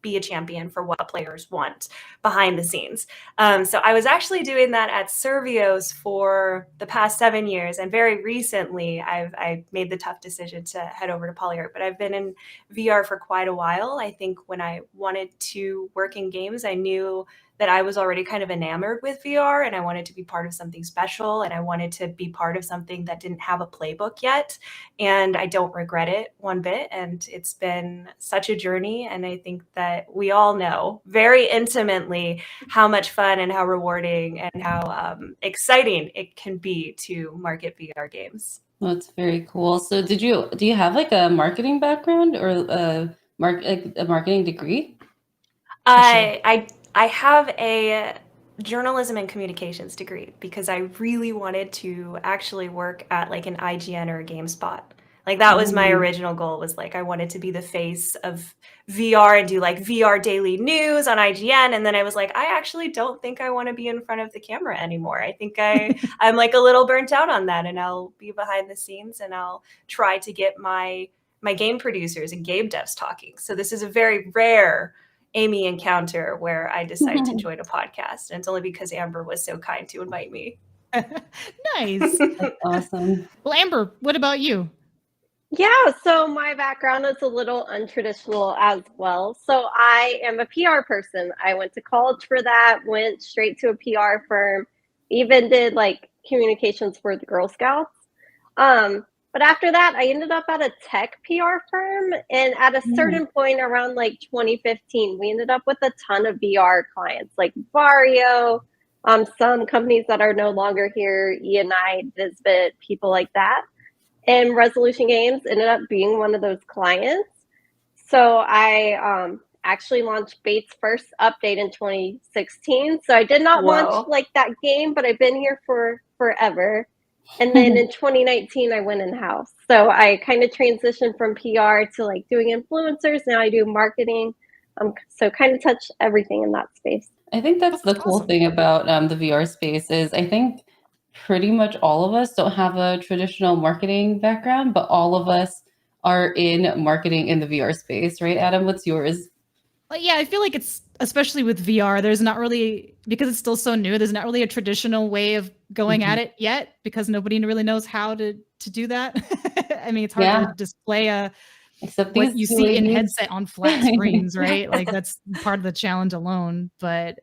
Speaker 3: be a champion for what players want behind the scenes. So I was actually doing that at Survios for the past 7 years. And very recently, I made the tough decision to head over to Polyarc. But I've been in VR for quite a while. I think when I wanted to work in games, I knew that I was already kind of enamored with VR, and I wanted to be part of something special, and I wanted to be part of something that didn't have a playbook yet. And I don't regret it one bit. And it's been such a journey. And I think that we all know very intimately how much fun and how rewarding and how exciting it can be to market VR games.
Speaker 1: That's very cool. So do you have like a marketing background or a marketing degree?
Speaker 3: I have a journalism and communications degree because I really wanted to actually work at like an IGN or a GameSpot. Like that was my original goal, was like I wanted to be the face of VR and do like VR daily news on IGN. And then I was like, I actually don't think I want to be in front of the camera anymore. I think I'm like a little burnt out on that, and I'll be behind the scenes and I'll try to get my game producers and game devs talking. So this is a very rare Amy encounter where I decided to join a podcast. And it's only because Amber was so kind to invite me.
Speaker 2: Nice.
Speaker 1: That's awesome.
Speaker 2: Well, Amber, what about you?
Speaker 4: Yeah, so my background is a little untraditional as well. So I am a PR person. I went to college for that, went straight to a PR firm, even did like communications for the Girl Scouts. But after that, I ended up at a tech PR firm. And at a certain point around like 2015, we ended up with a ton of VR clients like Vario, some companies that are no longer here, E&I, Visbit, people like that. And Resolution Games ended up being one of those clients. So I actually launched Bait's first update in 2016. So I did not launch
Speaker 3: Whoa.
Speaker 4: like that game, but I've been here for forever. And then in 2019, I went in-house. So I kind of transitioned from PR to like doing influencers. Now I do marketing. So kind of touch everything in that space.
Speaker 1: I think that's the cool
Speaker 2: awesome.
Speaker 1: thing about the VR space is I think pretty much all of us don't have a traditional marketing background, but all of us are in marketing in the VR space, right? Adam, what's yours?
Speaker 2: But yeah, I feel like it's, especially with VR, there's not really, because it's still so new, there's not really a traditional way of going at it yet, because nobody really knows how to do that. I mean, it's hard
Speaker 1: Yeah,
Speaker 2: to display
Speaker 1: except
Speaker 2: what
Speaker 1: these
Speaker 2: you
Speaker 1: two
Speaker 2: see in
Speaker 1: ladies.
Speaker 2: headset on flat screens, right? Like that's part of the challenge alone. But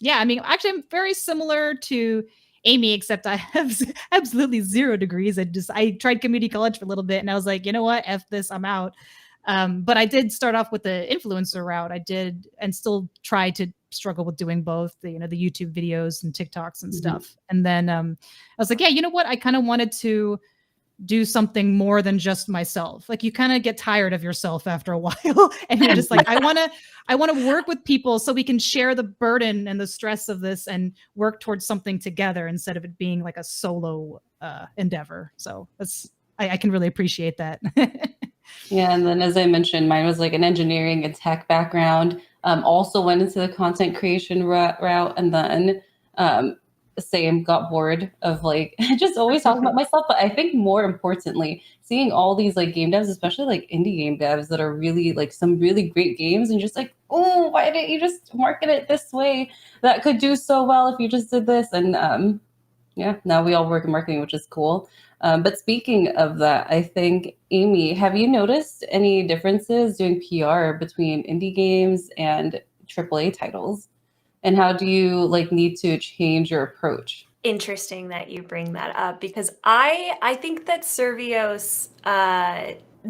Speaker 2: yeah, I mean, actually, I'm very similar to Amy, except I have absolutely 0 degrees. I tried community college for a little bit, and I was like, you know what, f this, I'm out. But I did start off with the influencer route. I did, and still try to struggle with doing both the, you know, the YouTube videos and TikToks and stuff. And then I was like, yeah, you know what, I kind of wanted to do something more than just myself. Like you kind of get tired of yourself after a while, and you're just like, I want to work with people so we can share the burden and the stress of this and work towards something together instead of it being like a solo endeavor. So that's, I can really appreciate that.
Speaker 1: Yeah, and then as I mentioned, mine was like an engineering and tech background. Also went into the content creation route, and then same got bored of like just always talking about myself. But I think more importantly, seeing all these like game devs, especially like indie game devs that are really like some really great games, and just like, oh, why didn't you just market it this way? That could do so well if you just did this. And yeah, now we all work in marketing, which is cool. But speaking of that, I think, Amy, have you noticed any differences doing PR between indie games and AAA titles? And how do you like need to change your approach?
Speaker 3: Interesting that you bring that up, because I think that Servios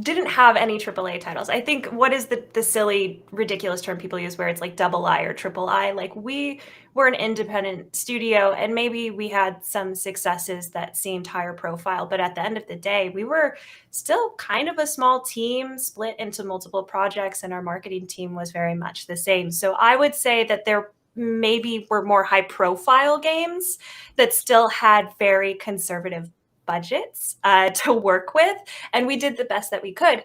Speaker 3: didn't have any AAA titles. I think, what is the silly, ridiculous term people use where it's like double I or triple I? Like, we were an independent studio, and maybe we had some successes that seemed higher profile, but at the end of the day, we were still kind of a small team split into multiple projects, and our marketing team was very much the same. So I would say that there maybe were more high profile games that still had very conservative budgets to work with, and we did the best that we could.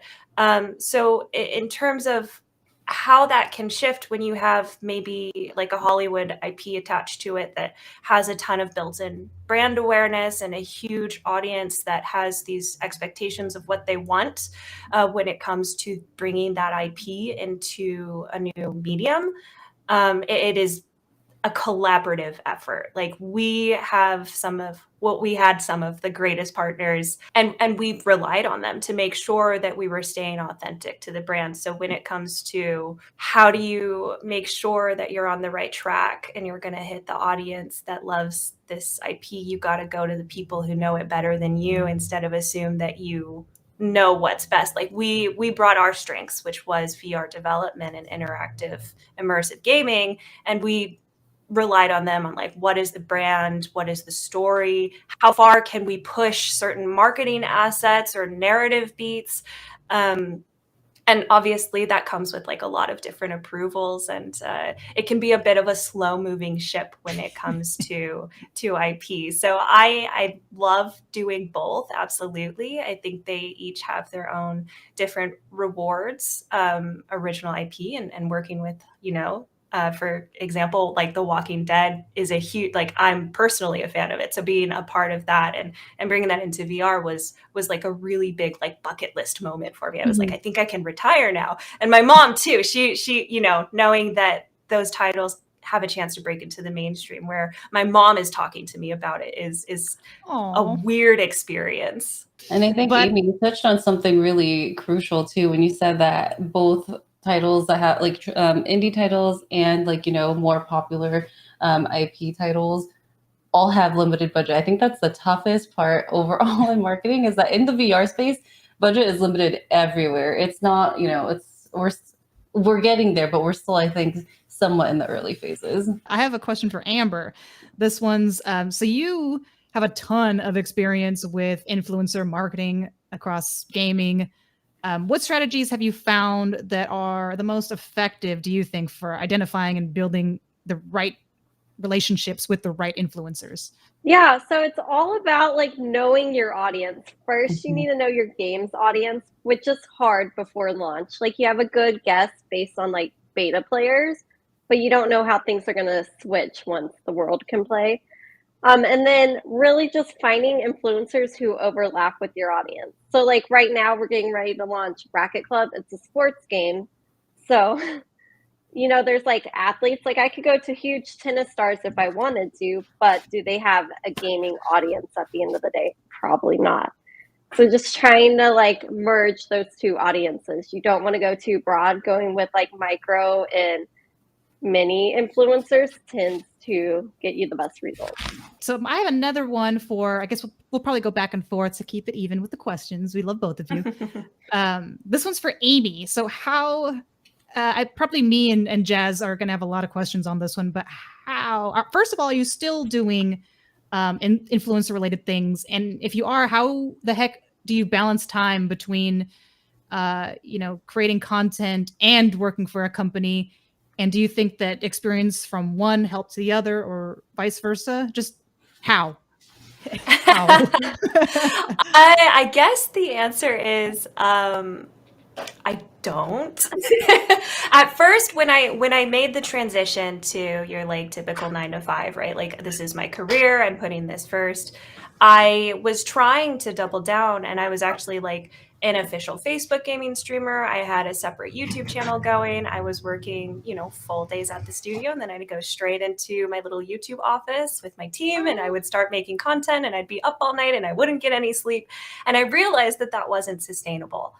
Speaker 3: So in terms of how that can shift when you have maybe like a Hollywood IP attached to it that has a ton of built-in brand awareness and a huge audience that has these expectations of what they want when it comes to bringing that IP into a new medium, it is a collaborative effort. Like, we have some of the greatest partners, and we've relied on them to make sure that we were staying authentic to the brand. So when it comes to how do you make sure that you're on the right track and you're going to hit the audience that loves this IP, you got to go to the people who know it better than you, instead of assume that you know what's best. Like, we brought our strengths, which was VR development and interactive immersive gaming, and we relied on them on like, what is the brand, what is the story, how far can we push certain marketing assets or narrative beats, and obviously that comes with like a lot of different approvals, and it can be a bit of a slow moving ship when it comes to IP. So I love doing both. Absolutely. I think they each have their own different rewards. Original IP and working with, for example, like The Walking Dead is a huge, like, I'm personally a fan of it. So being a part of that and bringing that into VR was like a really big like bucket list moment for me. I was like, I think I can retire now. And my mom too, she, knowing that those titles have a chance to break into the mainstream, where my mom is talking to me about it is a weird experience.
Speaker 1: And I think, Amy, you touched on something really crucial too when you said that both titles that have like indie titles and like, more popular IP titles all have limited budget. I think that's the toughest part overall in marketing, is that in the VR space, budget is limited everywhere. It's not, we're getting there, but we're still, I think, somewhat in the early phases.
Speaker 2: I have a question for Amber. This one's so you have a ton of experience with influencer marketing across gaming. What strategies have you found that are the most effective, do you think, for identifying and building the right relationships with the right influencers?
Speaker 4: Yeah, so it's all about like knowing your audience. First, you need to know your game's audience, which is hard before launch. Like you have a good guess based on like beta players, but you don't know how things are going to switch once the world can play. And then really just finding influencers who overlap with your audience. So like right now we're getting ready to launch Bracket Club. It's a sports game. So, you know, there's like athletes, like I could go to huge tennis stars if I wanted to, but do they have a gaming audience at the end of the day? Probably not. So just trying to like merge those two audiences. You don't want to go too broad. Going with like micro and mini influencers tends to get you the best results.
Speaker 2: So I have another one for, I guess we'll probably go back and forth to keep it even with the questions. We love both of you. This one's for Amy. So how, probably me and Jazz are going to have a lot of questions on this one, but how, first of all, are you still doing influencer related things? And if you are, how the heck do you balance time between, creating content and working for a company? And do you think that experience from one helps the other or vice versa? Just how?
Speaker 3: I guess the answer is I don't. At first, when I made the transition to your like typical 9 to 5, right? Like this is my career, I'm putting this first. I was trying to double down, and I was actually like an official Facebook gaming streamer. I had a separate YouTube channel going. I was working, full days at the studio, and then I'd go straight into my little YouTube office with my team, and I would start making content, and I'd be up all night, and I wouldn't get any sleep. And I realized that wasn't sustainable.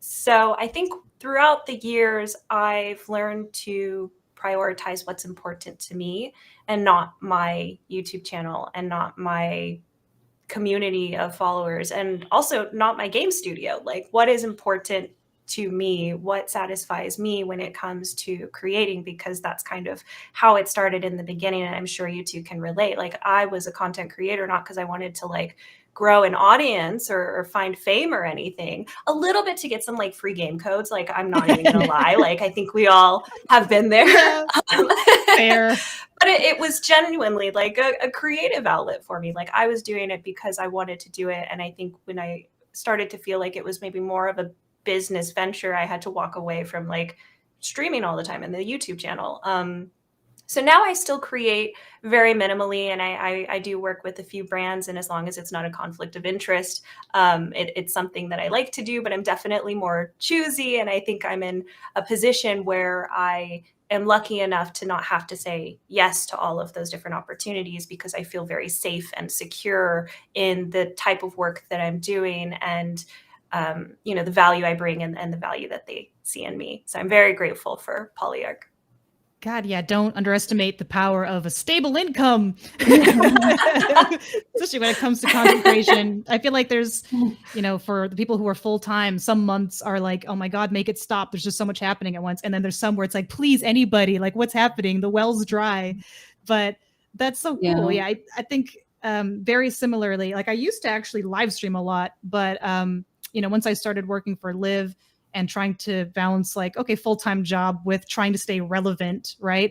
Speaker 3: So I think throughout the years, I've learned to prioritize what's important to me and not my YouTube channel and not my community of followers and also not my game studio. Like what is important to me, what satisfies me when it comes to creating, because that's kind of how it started in the beginning. And I'm sure you two can relate. Like I was a content creator, not because I wanted to like grow an audience or find fame or anything, a little bit to get some like free game codes. Like I'm not even gonna lie. Like I think we all have been there.
Speaker 2: Yeah, fair.
Speaker 3: But it was genuinely like a creative outlet for me. Like I was doing it because I wanted to do it. And I think when I started to feel like it was maybe more of a business venture, I had to walk away from like streaming all the time in the YouTube channel. So now I still create very minimally, and I do work with a few brands, and as long as it's not a conflict of interest, it's something that I like to do, but I'm definitely more choosy, and I think I'm in a position where I am lucky enough to not have to say yes to all of those different opportunities because I feel very safe and secure in the type of work that I'm doing and the value I bring and the value that they see in me. So I'm very grateful for Polyarc.
Speaker 2: God, yeah, don't underestimate the power of a stable income, especially when it comes to content creation. I feel like there's, for the people who are full-time, some months are like, oh my God, make it stop. There's just so much happening at once. And then there's some where it's like, please, anybody, like what's happening? The well's dry. But that's so cool. Yeah, I think very similarly, like I used to actually live stream a lot, but once I started working for Live and trying to balance like, okay, full-time job with trying to stay relevant, right?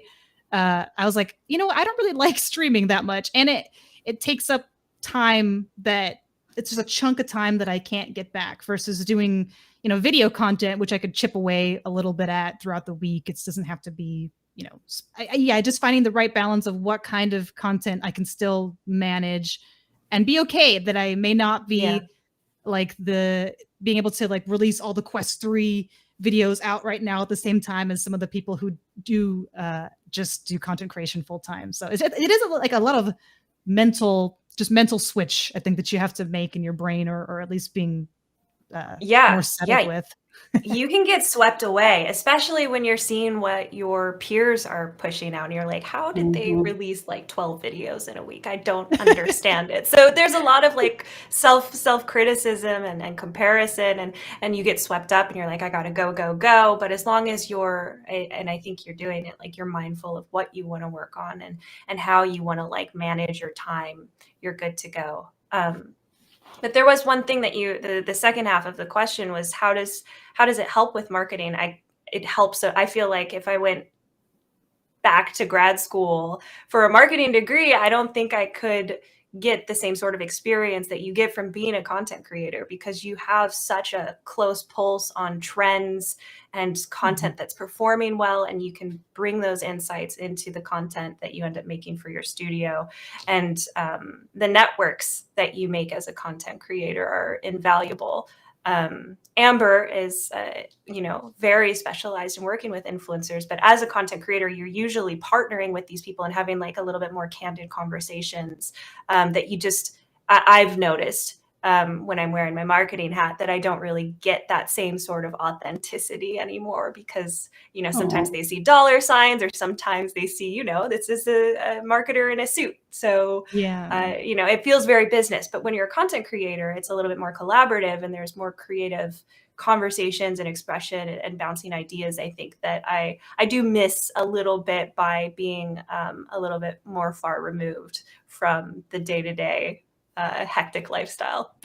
Speaker 2: I was like, I don't really like streaming that much. And it takes up time that it's just a chunk of time that I can't get back versus doing, video content, which I could chip away a little bit at throughout the week. It doesn't have to be, just finding the right balance of what kind of content I can still manage and be okay that I may not be like being able to like release all the Quest 3 videos out right now at the same time as some of the people who do just do content creation full time. So it is like a lot of mental switch, I think, that you have to make in your brain or at least being more settled with.
Speaker 3: you can get swept away, especially when you're seeing what your peers are pushing out and you're like, how did they release like 12 videos in a week? I don't understand it. So there's a lot of like self-criticism and comparison, and you get swept up and you're like, I gotta go. But as long as and I think you're doing it, like you're mindful of what you want to work on and how you want to like manage your time, you're good to go. But there was one thing that the second half of the question was, how does it help with marketing? It helps. So I feel like if I went back to grad school for a marketing degree, I don't think I could get the same sort of experience that you get from being a content creator, because you have such a close pulse on trends and content that's performing well, and you can bring those insights into the content that you end up making for your studio. And the networks that you make as a content creator are invaluable. Amber is, very specialized in working with influencers, but as a content creator, you're usually partnering with these people and having like a little bit more candid conversations that I've noticed when I'm wearing my marketing hat, that I don't really get that same sort of authenticity anymore, because, sometimes they see dollar signs, or sometimes they see, this is a marketer in a suit. So, it feels very business. But when you're a content creator, it's a little bit more collaborative, and there's more creative conversations and expression and bouncing ideas. I think that I do miss a little bit by being a little bit more far removed from the day-to-day hectic lifestyle.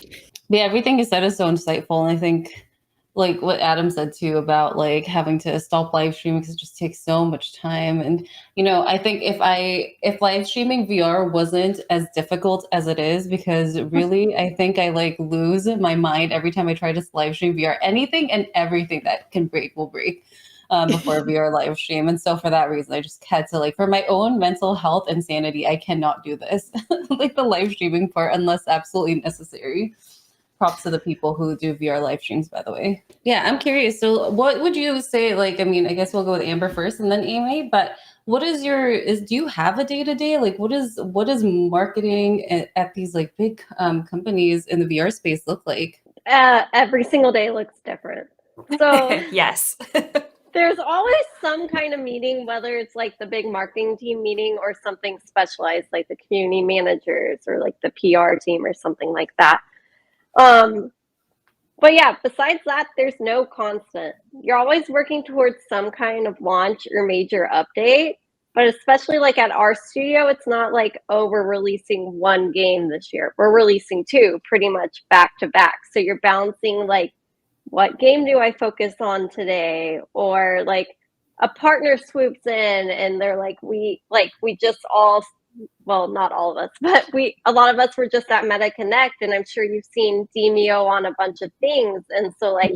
Speaker 1: Yeah, everything you said is so insightful. And I think like what Adam said too about like having to stop live streaming because it just takes so much time. And I think if live streaming VR wasn't as difficult as it is, because really I think I like lose my mind every time I try to live stream VR. Anything and everything that can break will break before a VR live stream. And so for that reason, I just had to, like, for my own mental health and sanity, I cannot do this, like the live streaming part, unless absolutely necessary. Props to the people who do VR live streams, by the way. Yeah, I'm curious. So what would you say, like, I mean, I guess we'll go with Amber first and then Amy, but what is do you have a day-to-day? Like, what is marketing at these like big companies in the VR space look like?
Speaker 4: Every single day looks different. So
Speaker 3: yes.
Speaker 4: There's always some kind of meeting, whether it's like the big marketing team meeting or something specialized like the community managers or like the PR team or something like that. But yeah, besides that, there's no constant. You're always working towards some kind of launch or major update. But especially like at our studio, it's not like, oh, we're releasing one game this year. We're releasing two pretty much back to back. So you're balancing like, what game do I focus on today? Or like a partner swoops in and they're like, we just all, well, not all of us, but a lot of us were just at Meta Connect, and I'm sure you've seen Demeo on a bunch of things. And so like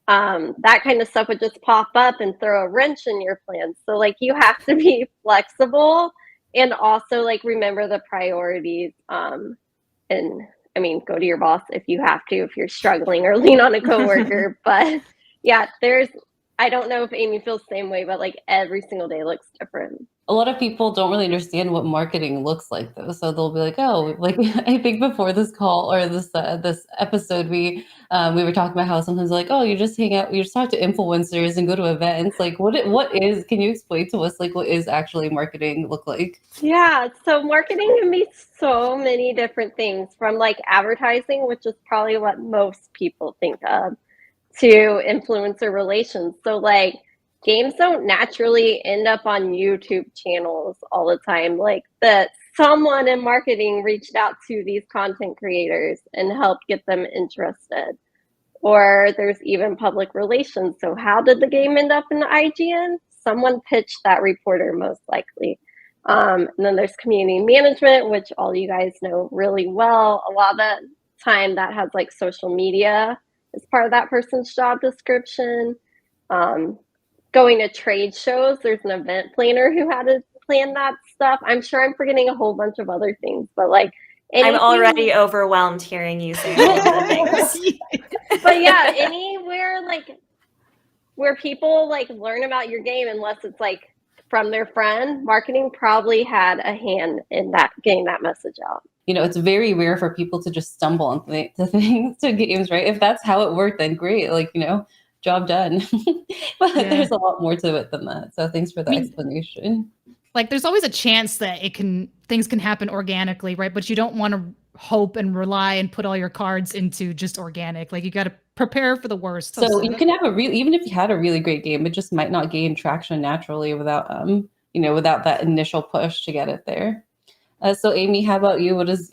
Speaker 4: that kind of stuff would just pop up and throw a wrench in your plans. So like you have to be flexible and also like remember the priorities. And I mean, go to your boss if you have to, if you're struggling, or lean on a coworker. But yeah, I don't know if Amy feels the same way, but like every single day looks different.
Speaker 1: A lot of people don't really understand what marketing looks like, though. So they'll be like, "Oh, like I think before this call or this episode, we were talking about how sometimes like, oh, you just hang out, you just talk to influencers and go to events. Like, what is? Can you explain to us like what is actually marketing look like?"
Speaker 4: Yeah, so marketing can be so many different things, from like advertising, which is probably what most people think of, to influencer relations. So like games don't naturally end up on YouTube channels all the time. Like that someone in marketing reached out to these content creators and helped get them interested. Or there's even public relations. So how did the game end up in the IGN? Someone pitched that reporter, most likely. And then there's community management, which all you guys know really well. A lot of the time that has like social media as part of that person's job description. Going to trade shows, there's an event planner who had to plan that stuff. I'm sure I'm forgetting a whole bunch of other things, but like
Speaker 3: I'm already overwhelmed hearing you say all of the things.
Speaker 4: But yeah, anywhere like where people like learn about your game, unless it's like from their friend, marketing probably had a hand in that, getting that message out.
Speaker 1: it's very rare for people to just stumble into to games, right? If that's how it worked, then great, like, job done. But
Speaker 2: Yeah.
Speaker 1: there's a lot more to it than that. So thanks for the
Speaker 2: I mean,
Speaker 1: explanation.
Speaker 2: Like there's always a chance that things can happen organically, right? But you don't want to hope and rely and put all your cards into just organic. Like you got to prepare for the worst.
Speaker 1: So you can have even if you had a really great game, it just might not gain traction naturally without without that initial push to get it there. So Amy, how about you? What is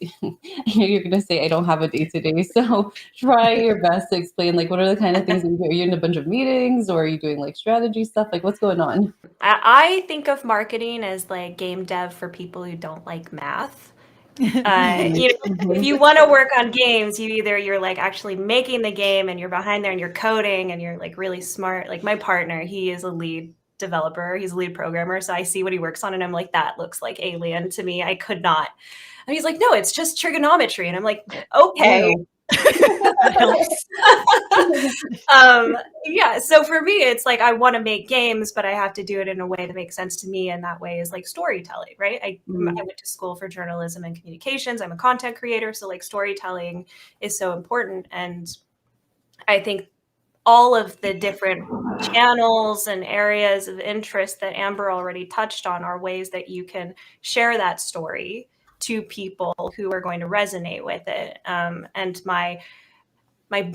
Speaker 1: you're gonna say I don't have a day-to-day, so try your best to explain, like, what are the kind of things that you do? Are you in a bunch of meetings, or are you doing like strategy stuff? Like, what's going on?
Speaker 3: I think of marketing as like game dev for people who don't like math. If you want to work on games, you're like actually making the game and you're behind there and you're coding and you're like really smart. Like my partner, he is a lead developer, he's a lead programmer, so I see what he works on and I'm like, that looks like alien to me. I could not. And he's like, no, it's just trigonometry. And I'm like, okay.
Speaker 2: That helps.
Speaker 3: Yeah, so for me it's like I want to make games, but I have to do it in a way that makes sense to me, and that way is like storytelling, right? I went to school for journalism and communications. I'm a content creator, so like storytelling is so important. And I think all of the different channels and areas of interest that Amber already touched on are ways that you can share that story to people who are going to resonate with it. And my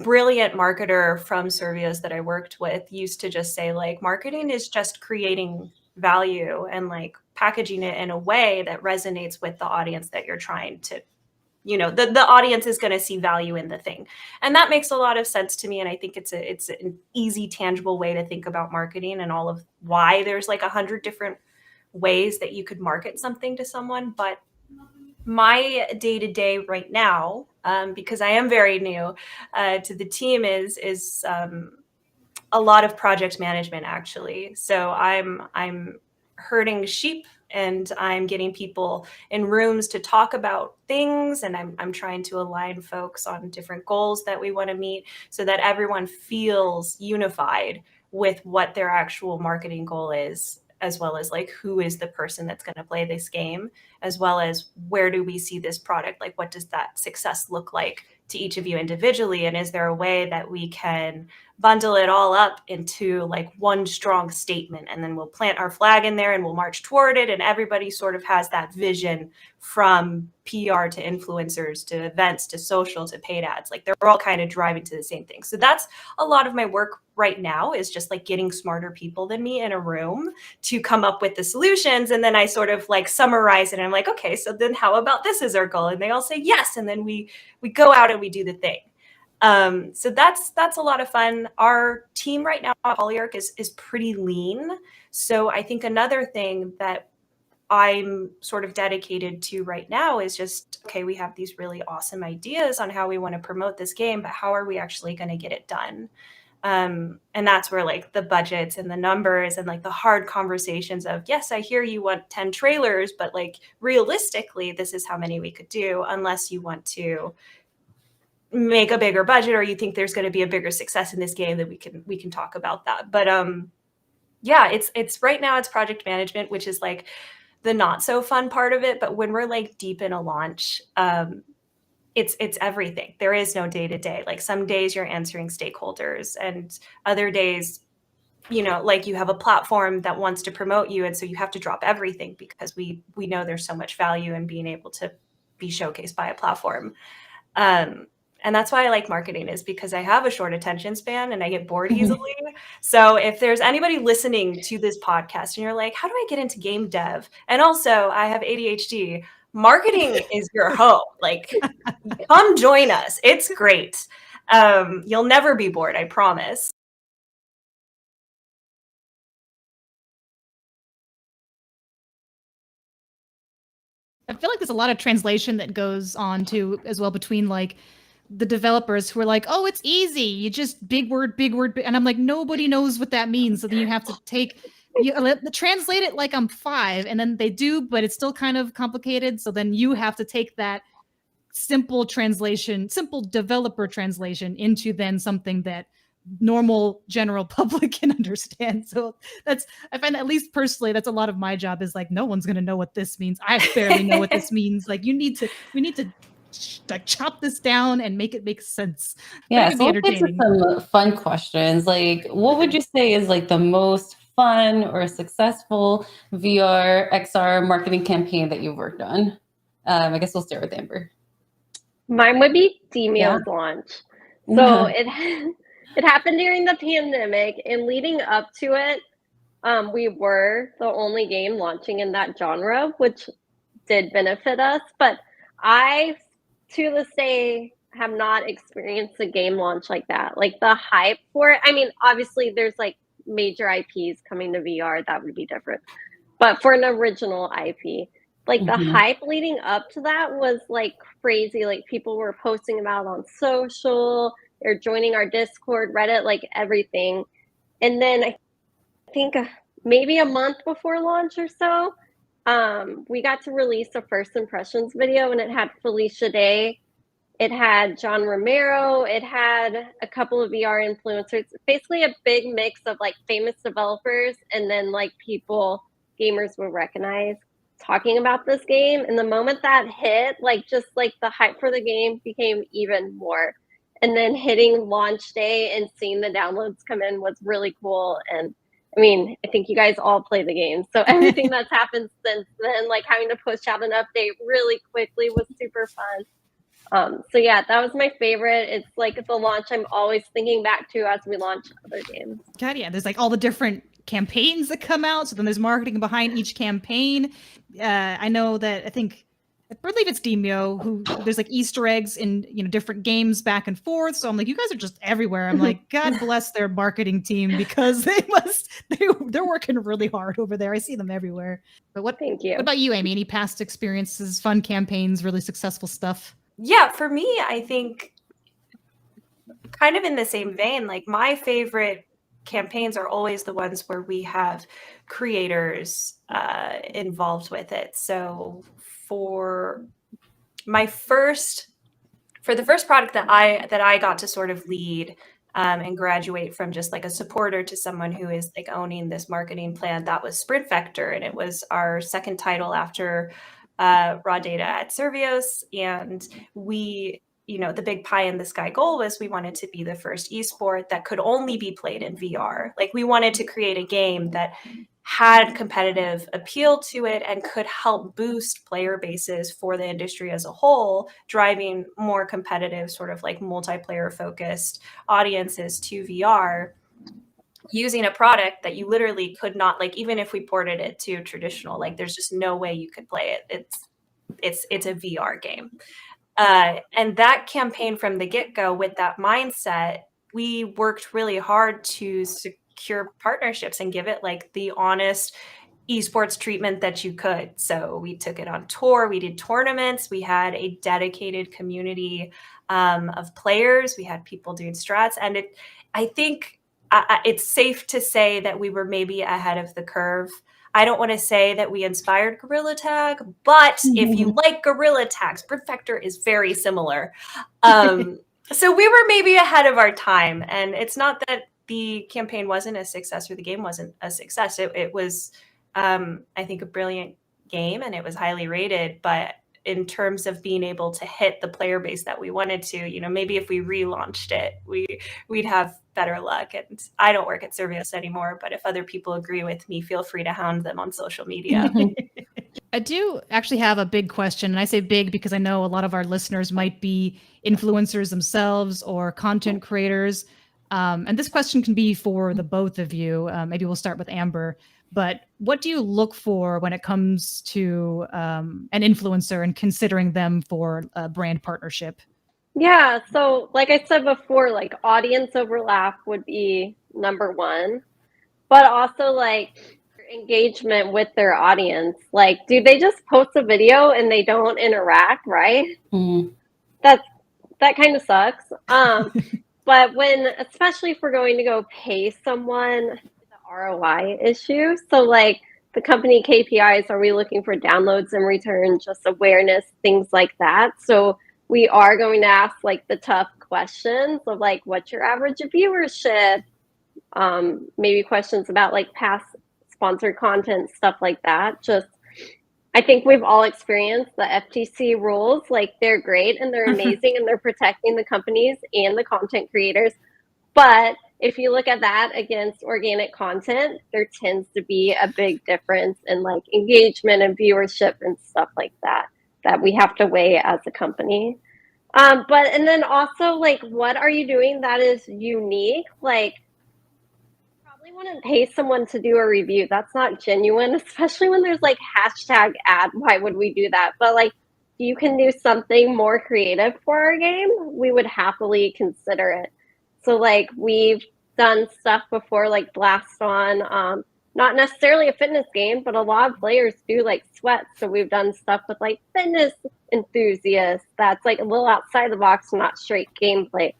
Speaker 3: brilliant marketer from Servios that I worked with used to just say, like, marketing is just creating value and like packaging it in a way that resonates with the audience that you're trying to, the audience is going to see value in the thing. And that makes a lot of sense to me. And I think it's an easy, tangible way to think about marketing and all of why there's like 100 different ways that you could market something to someone. But my day-to-day right now, because I am very new to the team, is a lot of project management, actually. So I'm herding sheep and I'm getting people in rooms to talk about things, and I'm trying to align folks on different goals that we want to meet so that everyone feels unified with what their actual marketing goal is, as well as like who is the person that's going to play this game, as well as where do we see this product, like what does that success look like to each of you individually, and is there a way that we can bundle it all up into like one strong statement, and then we'll plant our flag in there and we'll march toward it, and everybody sort of has that vision, from PR to influencers to events to social to paid ads. Like they're all kind of driving to the same thing. So that's a lot of my work right now, is just like getting smarter people than me in a room to come up with the solutions. And then I sort of like summarize it and I'm like, okay, so then how about this is our goal? And they all say yes. And then we go out and we do the thing. So that's a lot of fun. Our team right now at Polyarc is pretty lean. So I think another thing that I'm sort of dedicated to right now is just, okay, we have these really awesome ideas on how we want to promote this game, but how are we actually going to get it done? And that's where like the budgets and the numbers and like the hard conversations of, yes, I hear you want 10 trailers, but like realistically, this is how many we could do, unless you want to make a bigger budget or you think there's going to be a bigger success in this game, that we can talk about that. But yeah, it's right now it's project management, which is like the not so fun part of it. But when we're like deep in a launch, it's everything. There is no day to day. Like some days you're answering stakeholders, and other days, like you have a platform that wants to promote you, and so you have to drop everything because we know there's so much value in being able to be showcased by a platform. And that's why I like marketing, is because I have a short attention span and I get bored easily. So if there's anybody listening to this podcast and you're like, how do I get into game dev? And also I have ADHD, marketing is your home. Like, come join us. It's great. You'll never be bored, I promise.
Speaker 2: I feel like there's a lot of translation that goes on too, as well, between like the developers who are like, oh, it's easy. You just big word. And I'm like, nobody knows what that means. So then you have to translate it like I'm 5, and then they do, but it's still kind of complicated. So then you have to take that simple developer translation into then something that normal general public can understand. So I find, at least personally, that's a lot of my job, is like, no one's going to know what this means. I barely know what this means. Like, we need to like chop this down and make it make sense.
Speaker 1: Yeah,
Speaker 2: But
Speaker 1: so
Speaker 2: it
Speaker 1: let's
Speaker 2: could be
Speaker 1: get to
Speaker 2: entertaining.
Speaker 1: some fun questions. Like, what would you say is like the most fun or successful VR, XR marketing campaign that you've worked on? I guess we'll start with Amber.
Speaker 4: Mine would be
Speaker 1: Yeah.
Speaker 4: Demeo's launch. So it happened during the pandemic, and leading up to it, we were the only game launching in that genre, which did benefit us. But I, to this day, have not experienced a game launch like that. Like the hype for it. I mean, obviously, there's like major IPs coming to VR, that would be different. But for an original IP, like the hype leading up to that was like crazy. Like people were posting about it on social, they're joining our Discord, Reddit, like everything. And then I think maybe a month before launch or so, we got to release a first impressions video, and it had Felicia Day, it had John Romero, it had a couple of VR influencers, basically a big mix of like famous developers and then like people gamers will recognize talking about this game. And the moment that hit, like just like the hype for the game became even more. And then hitting launch day and seeing the downloads come in was really cool. And I mean, I think you guys all play the game. So everything that's happened since then, like having to push out an update really quickly was super fun. So yeah, that was my favorite. It's like the launch I'm always thinking back to as we launch other games.
Speaker 2: God, yeah, there's like all the different campaigns that come out. So then there's marketing behind each campaign. I know that I believe it's Demeo who there's like Easter eggs in different games back and forth. So I'm like, you guys are just everywhere. I'm like, God bless their marketing team, because they're working really hard over there. I see them everywhere. But
Speaker 4: Thank you.
Speaker 2: What about you, Amy? Any past experiences, fun campaigns, really successful stuff?
Speaker 3: Yeah, for me, I think kind of in the same vein, like my favorite campaigns are always the ones where we have creators involved with it. So for the first product that I got to sort of lead and graduate from just like a supporter to someone who is like owning this marketing plan, that was Sprint Vector, and it was our second title after raw data at Servios. And we, the big pie in the sky goal was we wanted to be the first esport that could only be played in VR. Like we wanted to create a game that had competitive appeal to it and could help boost player bases for the industry as a whole, driving more competitive sort of like multiplayer focused audiences to VR, using a product that you literally could not, like, even if we ported it to traditional, like there's just no way you could play it. It's a VR game. And that campaign from the get-go, with that mindset, we worked really hard to secure partnerships and give it like the honest esports treatment that you could. So we took it on tour, we did tournaments, we had a dedicated community of players, we had people doing strats, and I think it's safe to say that we were maybe ahead of the curve. I don't want to say that we inspired Gorilla Tag, but if you like Gorilla Tag, Sprint Vector is very similar. So we were maybe ahead of our time. And it's not that the campaign wasn't a success or the game wasn't a success. It was, I think, a brilliant game, and it was highly rated. But in terms of being able to hit the player base that we wanted to, maybe if we relaunched it, we'd have better luck. And I don't work at Servios anymore, but if other people agree with me, feel free to hound them on social media.
Speaker 2: I do actually have a big question, and I say big because I know a lot of our listeners might be influencers themselves or content creators. And this question can be for the both of you. Maybe we'll start with Amber. But what do you look for when it comes to an influencer and considering them for a brand partnership?
Speaker 4: Yeah, so like I said before, like audience overlap would be number one, but also like engagement with their audience. Like, do they just post a video and they don't interact, right?
Speaker 1: Mm-hmm.
Speaker 4: That kind of sucks. But especially if we're going to go pay someone, the ROI issue. So like the company KPIs, are we looking for downloads in return, just awareness, things like that. So we are going to ask like the tough questions of like, what's your average viewership? Maybe questions about like past sponsored content, stuff like that. Just, I think we've all experienced the FTC rules. Like, they're great and they're amazing and they're protecting the companies and the content creators. But if you look at that against organic content, there tends to be a big difference in like engagement and viewership and stuff like that we have to weigh as a company. And then also, like, what are you doing that is unique? Like, probably wouldn't pay someone to do a review. That's not genuine, especially when there's like hashtag ad. Why would we do that? But like, you can do something more creative for our game, we would happily consider it. So like, we've done stuff before, like Blast On, not necessarily a fitness game, but a lot of players do like sweats. So we've done stuff with like fitness enthusiasts that's like a little outside the box, not straight gameplay.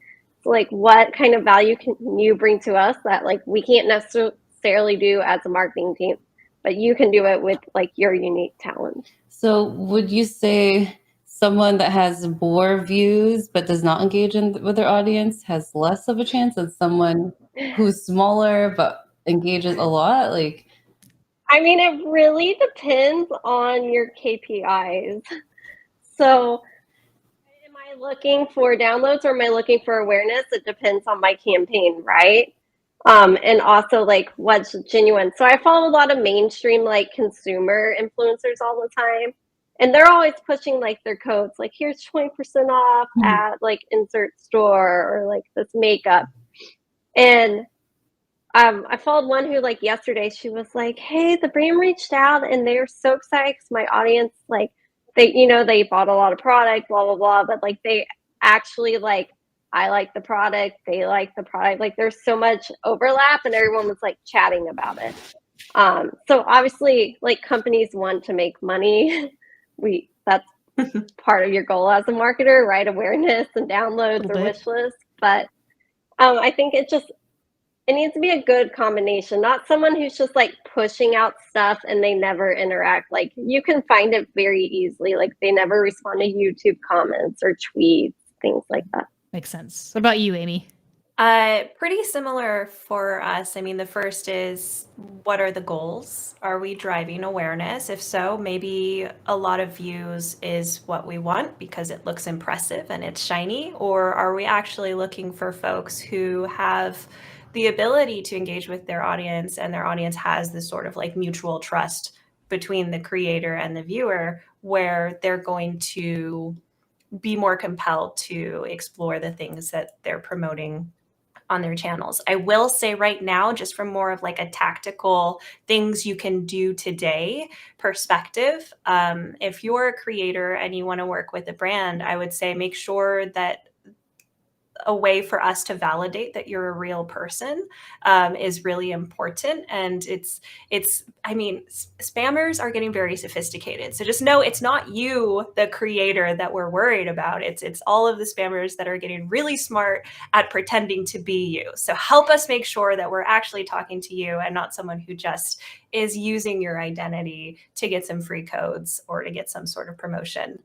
Speaker 4: So like, what kind of value can you bring to us that like we can't necessarily do as a marketing team, but you can do it with like your unique talent?
Speaker 1: So would you say someone that has more views but does not engage with their audience has less of a chance than someone who's smaller but engages a lot? Like,
Speaker 4: I mean, it really depends on your KPIs. So am I looking for downloads or am I looking for awareness? It depends on my campaign, right? And also like what's genuine. So I follow a lot of mainstream like consumer influencers all the time. And they're always pushing like their codes, like here's 20% off at like insert store or like this makeup. And I followed one who like yesterday, she was like, hey, the brand reached out and they were so excited because my audience, like they, you know, they bought a lot of product, blah, blah, blah. But like they actually like, I like the product, they like the product. Like there's so much overlap and everyone was like chatting about it. So obviously like companies want to make money. That's part of your goal as a marketer, right? Awareness and downloads or wish lists. But I think it needs to be a good combination, not someone who's just like pushing out stuff and they never interact. Like you can find it very easily. Like they never respond to YouTube comments or tweets, things like that.
Speaker 2: Makes sense. What about you, Amy?
Speaker 3: Pretty similar for us. I mean, the first is, what are the goals? Are we driving awareness? If so, maybe a lot of views is what we want because it looks impressive and it's shiny. Or are we actually looking for folks who have the ability to engage with their audience and their audience has this sort of like mutual trust between the creator and the viewer where they're going to be more compelled to explore the things that they're promoting on their channels. I will say right now, just from more of like a tactical things you can do today perspective, if you're a creator and you want to work with a brand, I would say make sure that a way for us to validate that you're a real person is really important. And I mean, spammers are getting very sophisticated. So just know it's not you, the creator, that we're worried about. It's all of the spammers that are getting really smart at pretending to be you. So help us make sure that we're actually talking to you and not someone who just is using your identity to get some free codes or to get some sort of promotion.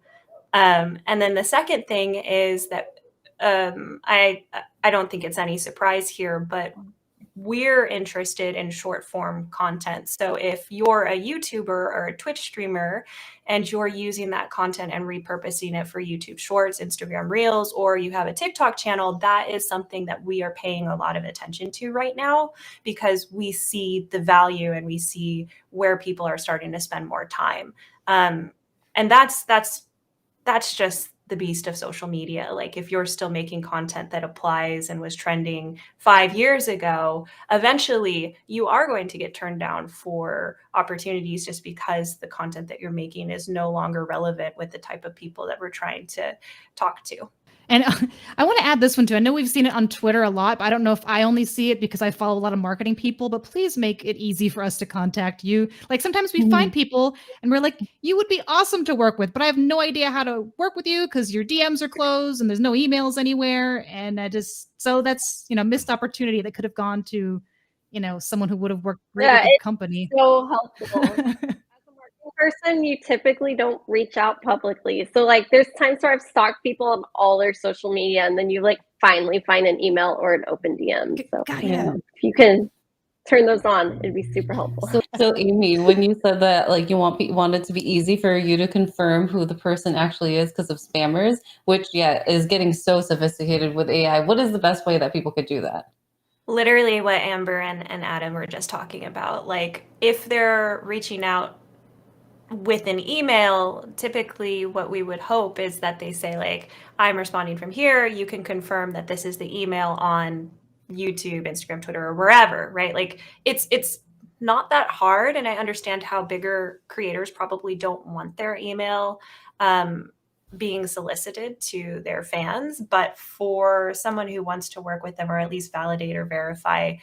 Speaker 3: And then the second thing is that I don't think it's any surprise here, but we're interested in short form content. So if you're a YouTuber or a Twitch streamer and you're using that content and repurposing it for YouTube Shorts, Instagram Reels, or you have a TikTok channel, that is something that we are paying a lot of attention to right now because we see the value and we see where people are starting to spend more time. And that's just the beast of social media. Like if you're still making content that applies and was trending 5 years ago, eventually you are going to get turned down for opportunities just because the content that you're making is no longer relevant with the type of people that we're trying to talk to.
Speaker 2: And I want to add this one too. I know we've seen it on Twitter a lot, but I don't know if I only see it because I follow a lot of marketing people, but please make it easy for us to contact you. Like sometimes we find people and we're like, you would be awesome to work with, but I have no idea how to work with you because your DMs are closed and there's no emails anywhere. And so that's, missed opportunity that could have gone to, someone who would have worked great with the company.
Speaker 4: So helpful. As a marketing person, you typically don't reach out publicly. So like there's times where I've stalked people on all their social media and then you like finally find an email or an open DM. So
Speaker 2: Got
Speaker 1: Yeah.
Speaker 2: it.
Speaker 4: if you can turn those on, it'd be super helpful.
Speaker 1: So Amy, when you said that like you want it to be easy for you to confirm who the person actually is because of spammers, which is getting so sophisticated with AI, what is the best way that people could do that?
Speaker 3: Literally what Amber and Adam were just talking about. Like if they're reaching out with an email, typically what we would hope is that they say like, I'm responding from here. You can confirm that this is the email on YouTube, Instagram, Twitter, or wherever, right? Like it's not that hard. And I understand how bigger creators probably don't want their email being solicited to their fans. But for someone who wants to work with them or at least validate or verify,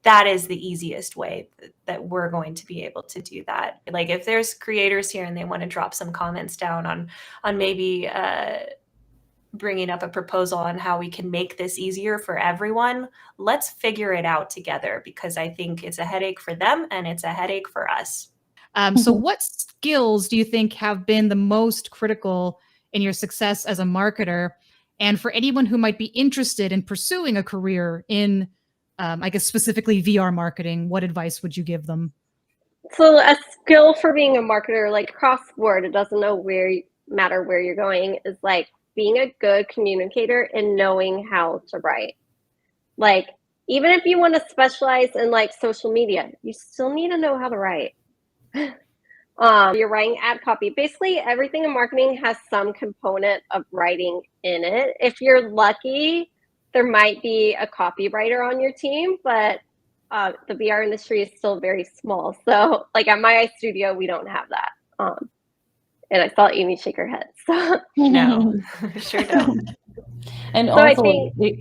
Speaker 3: that is the easiest way that we're going to be able to do that. Like if there's creators here and they want to drop some comments down on maybe bringing up a proposal on how we can make this easier for everyone, let's figure it out together, because I think it's a headache for them and it's a headache for us.
Speaker 2: So what skills do you think have been the most critical in your success as a marketer? And for anyone who might be interested in pursuing a career in, I guess, specifically VR marketing, what advice would you give them?
Speaker 4: So a skill for being a marketer, like across the board, it doesn't matter where you're going, is like being a good communicator and knowing how to write. Like, even if you want to specialize in like social media, you still need to know how to write. You're writing ad copy. Basically, everything in marketing has some component of writing in it. If you're lucky, there might be a copywriter on your team, but the VR industry is still very small. So, like at my studio, we don't have that. And I saw Amy shake her head. So
Speaker 3: No, sure don't.
Speaker 1: And
Speaker 4: So
Speaker 1: also,
Speaker 4: I think-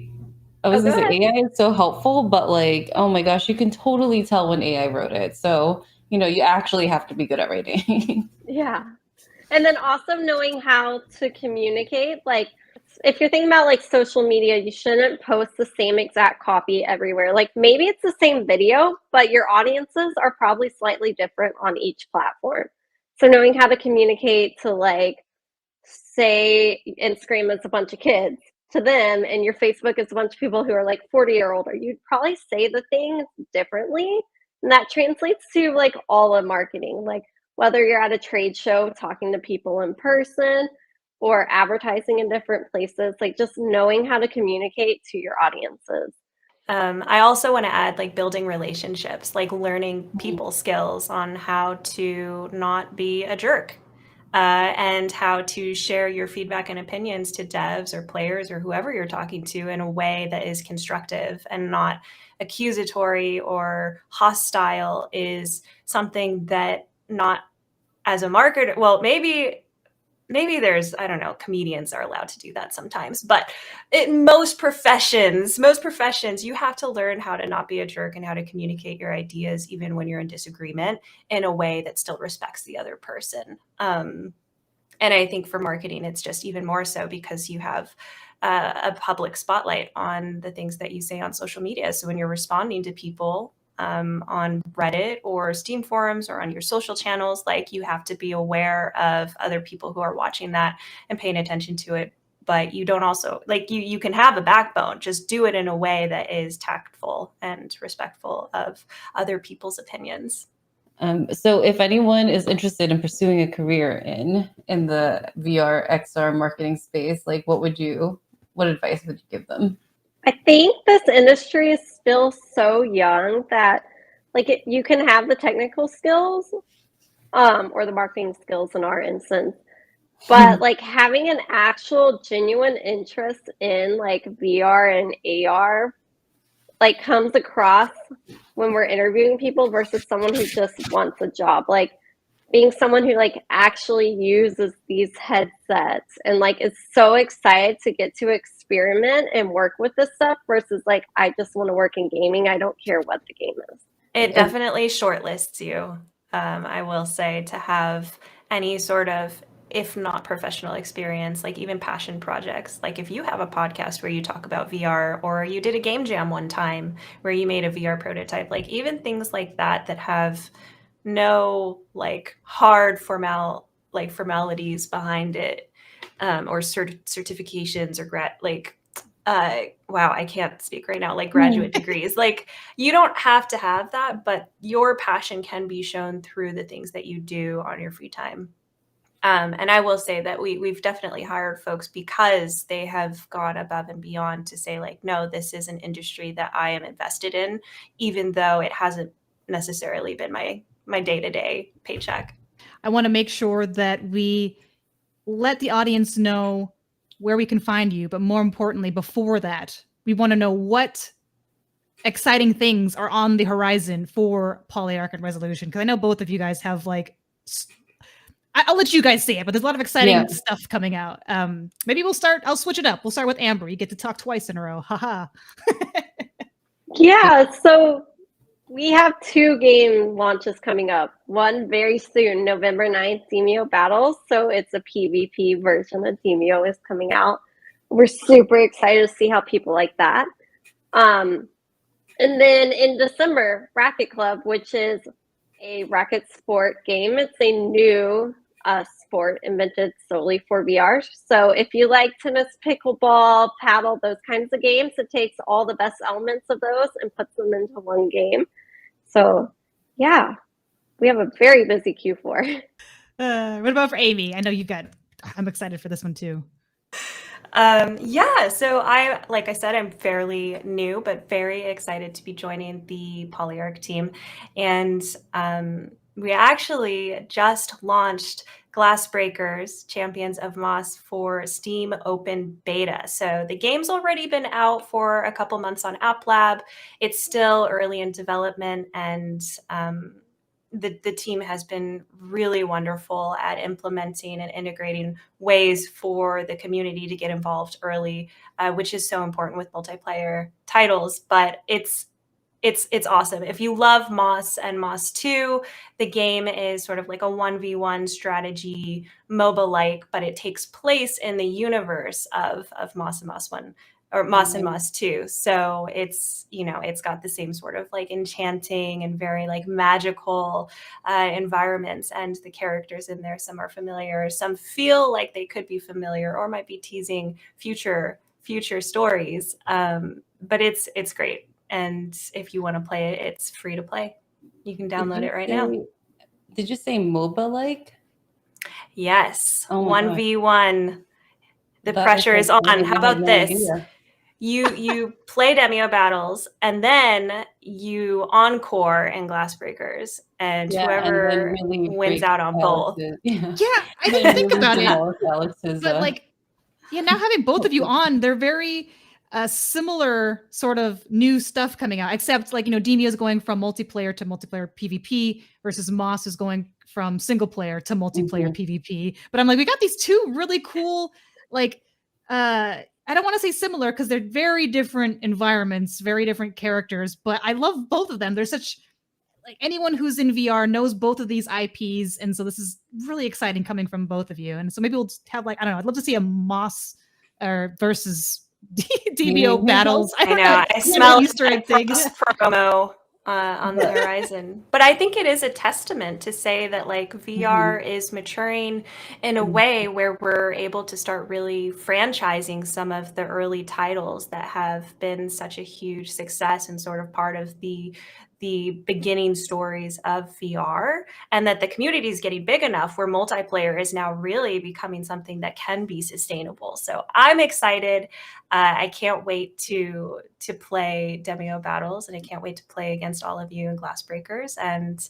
Speaker 1: I was
Speaker 4: Oh,
Speaker 1: gonna
Speaker 4: go
Speaker 1: say AI is so helpful, but like, oh my gosh, you can totally tell when AI wrote it. So, you actually have to be good at writing.
Speaker 4: yeah. And then also knowing how to communicate. Like if you're thinking about like social media, you shouldn't post the same exact copy everywhere. Like maybe it's the same video, but your audiences are probably slightly different on each platform. So knowing how to communicate to like, say Instagram is a bunch of kids to them and your Facebook is a bunch of people who are like 40 or older, you'd probably say the things differently. And that translates to like all of marketing, like whether you're at a trade show talking to people in person or advertising in different places, like just knowing how to communicate to your audiences.
Speaker 3: I also want to add like building relationships, like learning people skills on how to not be a jerk. And how to share your feedback and opinions to devs or players or whoever you're talking to in a way that is constructive and not accusatory or hostile is something that not as a marketer, well, maybe there's, I don't know, comedians are allowed to do that sometimes, but in most professions, you have to learn how to not be a jerk and how to communicate your ideas, even when you're in disagreement, in a way that still respects the other person. And I think for marketing, it's just even more so because you have a public spotlight on the things that you say on social media. So when you're responding to people on Reddit or Steam forums or on your social channels, like you have to be aware of other people who are watching that and paying attention to it. But you don't also, like you can have a backbone, just do it in a way that is tactful and respectful of other people's opinions.
Speaker 1: So if anyone is interested in pursuing a career in the VR XR marketing space, like what advice would you give them?
Speaker 4: I think this industry is still so young that like you can have the technical skills or the marketing skills in our instance, but like having an actual genuine interest in like VR and AR like comes across when we're interviewing people versus someone who just wants a job. Like being someone who like actually uses these headsets and like is so excited to get to experiment and work with this stuff versus like I just want to work in gaming. I don't care what the game is.
Speaker 3: It definitely shortlists you, I will say, to have any sort of, if not professional experience, like even passion projects. Like if you have a podcast where you talk about VR, or you did a game jam one time where you made a VR prototype, like even things like that that have no like hard formalities behind it, or certifications or wow, I can't speak right now, like graduate degrees. Like, you don't have to have that, but your passion can be shown through the things that you do on your free time. And I will say that we've definitely hired folks because they have gone above and beyond to say, like, no, this is an industry that I am invested in, even though it hasn't necessarily been my day-to-day paycheck.
Speaker 2: I want to make sure that we let the audience know where we can find you, but more importantly, before that, we want to know what exciting things are on the horizon for Polyarc and Resolution, because I know both of you guys have like I'll let you guys say it, but there's a lot of exciting stuff coming out. Maybe I'll switch it up. We'll start with Amber. You get to talk twice in a row. Haha.
Speaker 4: Yeah, so we have 2 game launches coming up. One very soon, November 9th, Demeo Battles. So it's a PvP version of Demeo is coming out. We're super excited to see how people like that. And then in December, Racket Club, which is a racket sport game. It's a new sport invented solely for VR. So if you like tennis, pickleball, paddle, those kinds of games, it takes all the best elements of those and puts them into one game. So yeah, we have a very busy Q4.
Speaker 2: What about for Amy? I know I'm excited for this one too.
Speaker 3: Yeah, so like I said, I'm fairly new, but very excited to be joining the Polyarc team. And we actually just launched Glassbreakers, Champions of Moss, for Steam Open Beta. So the game's already been out for a couple months on App Lab. It's still early in development, and the team has been really wonderful at implementing and integrating ways for the community to get involved early, which is so important with multiplayer titles. But it's awesome. If you love Moss and Moss 2, the game is sort of like a 1v1 strategy MOBA-like, but it takes place in the universe of Moss and Moss 1. Or Moss and Moss 2. So it's got the same sort of like enchanting and very like magical environments, and the characters in there, some are familiar, some feel like they could be familiar or might be teasing future stories. But it's great. And if you want to play it, it's free to play. You can download it right now.
Speaker 1: Did you say MOBA-like?
Speaker 3: Yes. 1v1. The pressure is on. How about this? You play Demeo Battles, and then you encore in Glassbreakers, and whoever wins out on both.
Speaker 2: Yeah, I didn't think about it. But like, now having both of you on, they're very similar sort of new stuff coming out, except like, Demeo is going from multiplayer to multiplayer PvP versus Moss is going from single player to multiplayer PvP. But I'm like, we got these 2 really cool, like, I don't want to say similar because they're very different environments, very different characters, but I love both of them. They're such, like, anyone who's in VR knows both of these IPs. And so this is really exciting coming from both of you. And so maybe we'll just have like, I don't know, I'd love to see a Moss versus Demeo Battles.
Speaker 3: I know. I smell Easter egg things. Promo on the horizon. But I think it is a testament to say that like VR is maturing in a way where we're able to start really franchising some of the early titles that have been such a huge success and sort of part of the beginning stories of VR, and that the community is getting big enough where multiplayer is now really becoming something that can be sustainable. So I'm excited. I can't wait to play Demeo Battles, and I can't wait to play against all of you in Glassbreakers. And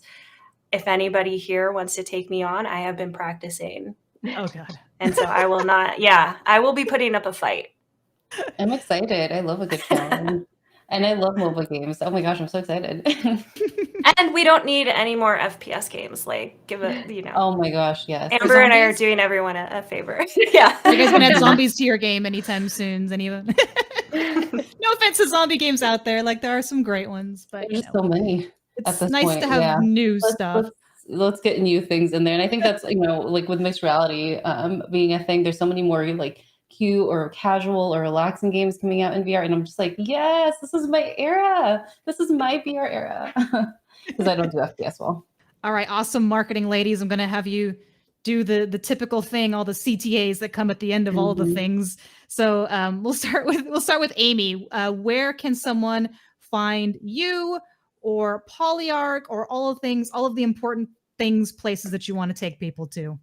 Speaker 3: if anybody here wants to take me on, I have been practicing.
Speaker 2: Oh God.
Speaker 3: And so I will not, I will be putting up a fight.
Speaker 1: I'm excited. I love a good challenge. And I love mobile games. Oh my gosh, I'm so excited.
Speaker 3: And we don't need any more FPS games. Like, give it,
Speaker 1: Oh my gosh, yes.
Speaker 3: Amber and I are doing everyone a favor. Yeah.
Speaker 2: You guys gonna add zombies to your game anytime soon? Anyone? No offense to zombie games out there. Like, there are some great ones, but
Speaker 1: there's so many.
Speaker 2: It's nice to have new stuff.
Speaker 1: Let's get new things in there. And I think that's, like with mixed reality being a thing, there's so many more like cute or casual or relaxing games coming out in VR. And I'm just like, yes, this is my era. This is my VR era. Because I don't do FPS well.
Speaker 2: All right, awesome marketing ladies. I'm going to have you do the typical thing, all the CTAs that come at the end of all of the things. So we'll start with Amy. Where can someone find you or Polyarc or all of the important things, places that you want to take people to?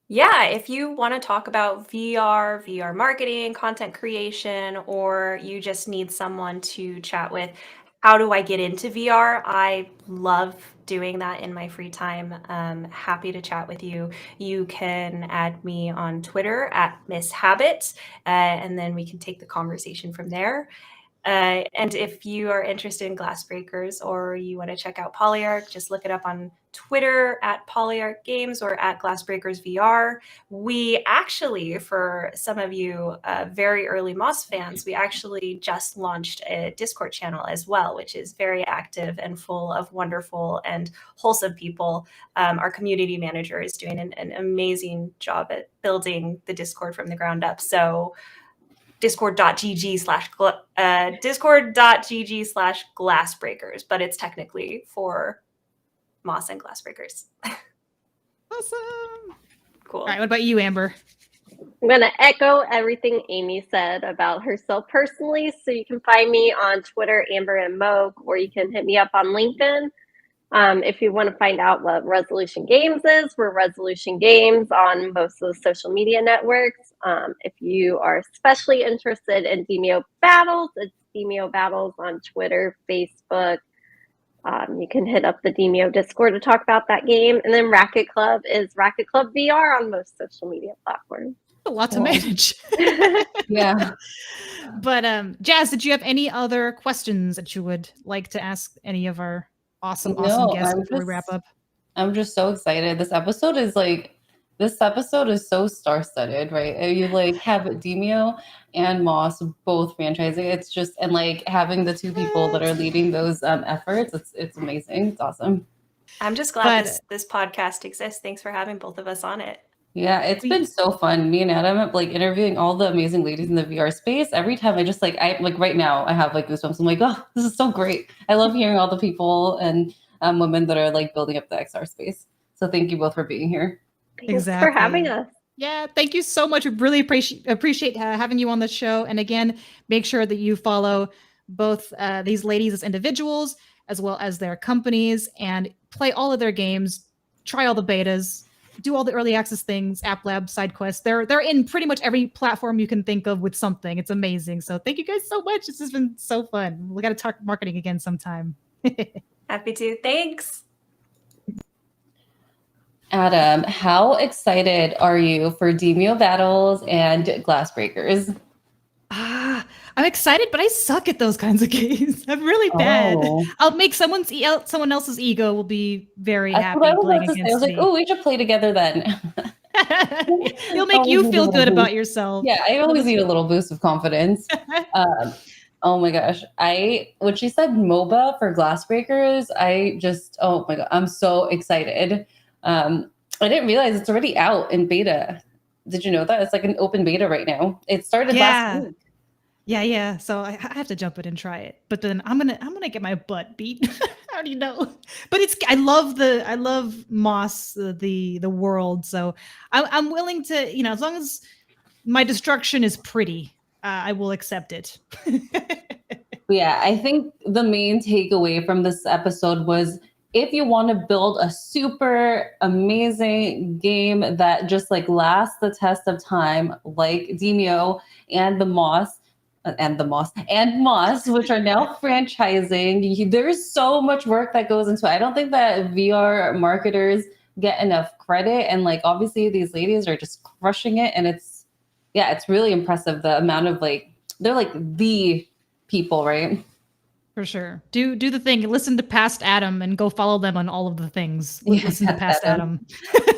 Speaker 3: Yeah, if you want to talk about VR marketing, content creation, or you just need someone to chat with, how do I get into VR? I love doing that in my free time. Happy to chat with you. You can add me on Twitter at Miss Habit, and then we can take the conversation from there. And if you are interested in Glassbreakers or you want to check out Polyarc, just look it up on Twitter at Polyarc Games or at Glassbreakers VR. We actually, for some of you very early Moss fans, we actually just launched a Discord channel as well, which is very active and full of wonderful and wholesome people. Our community manager is doing an amazing job at building the Discord from the ground up. So discord.gg/glassbreakers, but it's technically for Moss and Glassbreakers.
Speaker 2: Awesome.
Speaker 3: Cool.
Speaker 2: All right, what about you, Amber?
Speaker 4: I'm going to echo everything Amy said about herself personally. So you can find me on Twitter, Amber and Moak, or you can hit me up on LinkedIn. If you want to find out what Resolution Games is, we're Resolution Games on most of the social media networks. If you are especially interested in Demeo Battles, it's Demeo Battles on Twitter, Facebook. You can hit up the Demeo Discord to talk about that game. And then Racket Club is Racket Club VR on most social media platforms.
Speaker 2: A lot to manage.
Speaker 1: Yeah.
Speaker 2: But JAS, did you have any other questions that you would like to ask any of our awesome guests before we wrap up?
Speaker 1: I'm just so excited. This episode is so star-studded, right? You like have Demeo and Moss both franchising. It's just, and like having the two people that are leading those efforts. It's amazing. It's awesome.
Speaker 3: I'm just glad this podcast exists. Thanks for having both of us on it.
Speaker 1: Yeah, it's been so fun. Me and Adam like interviewing all the amazing ladies in the VR space. Every time I just I right now I have like goosebumps. I'm like, oh, this is so great. I love hearing all the people and women that are like building up the XR space. So thank you both for being here.
Speaker 4: Thanks for having us.
Speaker 2: Yeah, thank you so much. We really appreciate having you on the show. And again, make sure that you follow both these ladies as individuals as well as their companies and play all of their games, try all the betas, do all the early access things, App Lab, side quests. They're in pretty much every platform you can think of with something. It's amazing. So thank you guys so much. This has been so fun. We got to talk marketing again sometime.
Speaker 3: Happy to. Thanks.
Speaker 1: Adam, how excited are you for Demeo Battles and Glassbreakers?
Speaker 2: I'm excited, but I suck at those kinds of games. I'm really bad. I'll make someone else's ego will be very happy playing against me.
Speaker 1: I was like, oh, we should play together then.
Speaker 2: You'll make you feel good about yourself.
Speaker 1: Yeah, I always need a little boost of confidence. Oh my gosh. When she said MOBA for Glassbreakers, oh my God, I'm so excited. I didn't realize it's already out in beta. Did you know that? It's like an open beta right now. It started last week.
Speaker 2: Yeah. So I have to jump in and try it. But then I'm gonna get my butt beat. I already know. But I love Moss, the world. So I'm willing to, as long as my destruction is pretty, I will accept it.
Speaker 1: Yeah, I think the main takeaway from this episode was if you want to build a super amazing game that just like lasts the test of time, like Demeo and Moss, which are now franchising, there's so much work that goes into it. I don't think that VR marketers get enough credit. And like, obviously these ladies are just crushing it. And it's really impressive. The amount of they're like the people, right?
Speaker 2: For sure. Do the thing. Listen to Past Adam and go follow them on all of the things. Listen to Past Adam.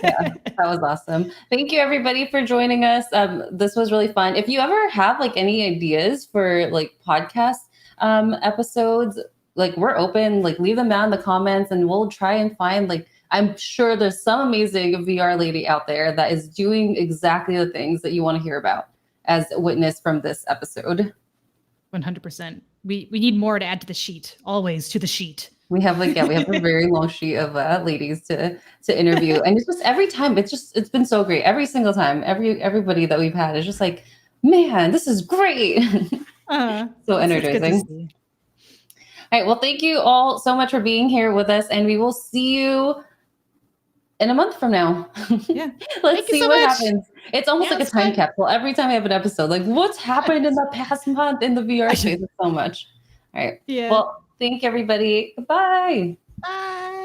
Speaker 1: Yeah, that was awesome. Thank you everybody for joining us. This was really fun. If you ever have any ideas for podcast episodes, we're open. Leave them down in the comments and we'll try and find I'm sure there's some amazing VR lady out there that is doing exactly the things that you want to hear about, as witnessed from this episode.
Speaker 2: 100%. We need more to add to the sheet. Always to the sheet.
Speaker 1: We have we have a very long sheet of ladies to interview, and it's just every time it's been so great. Every single time, everybody that we've had is just like, man, this is great. So energizing. All right, well, thank you all so much for being here with us, and we will see you in a month from now.
Speaker 2: Yeah.
Speaker 1: Let's see what happens. It's almost like a time capsule. Every time I have an episode, like what's happened in the past month in the VR space? So much. All right. Yeah. Well, thank you, everybody. Goodbye.
Speaker 2: Bye.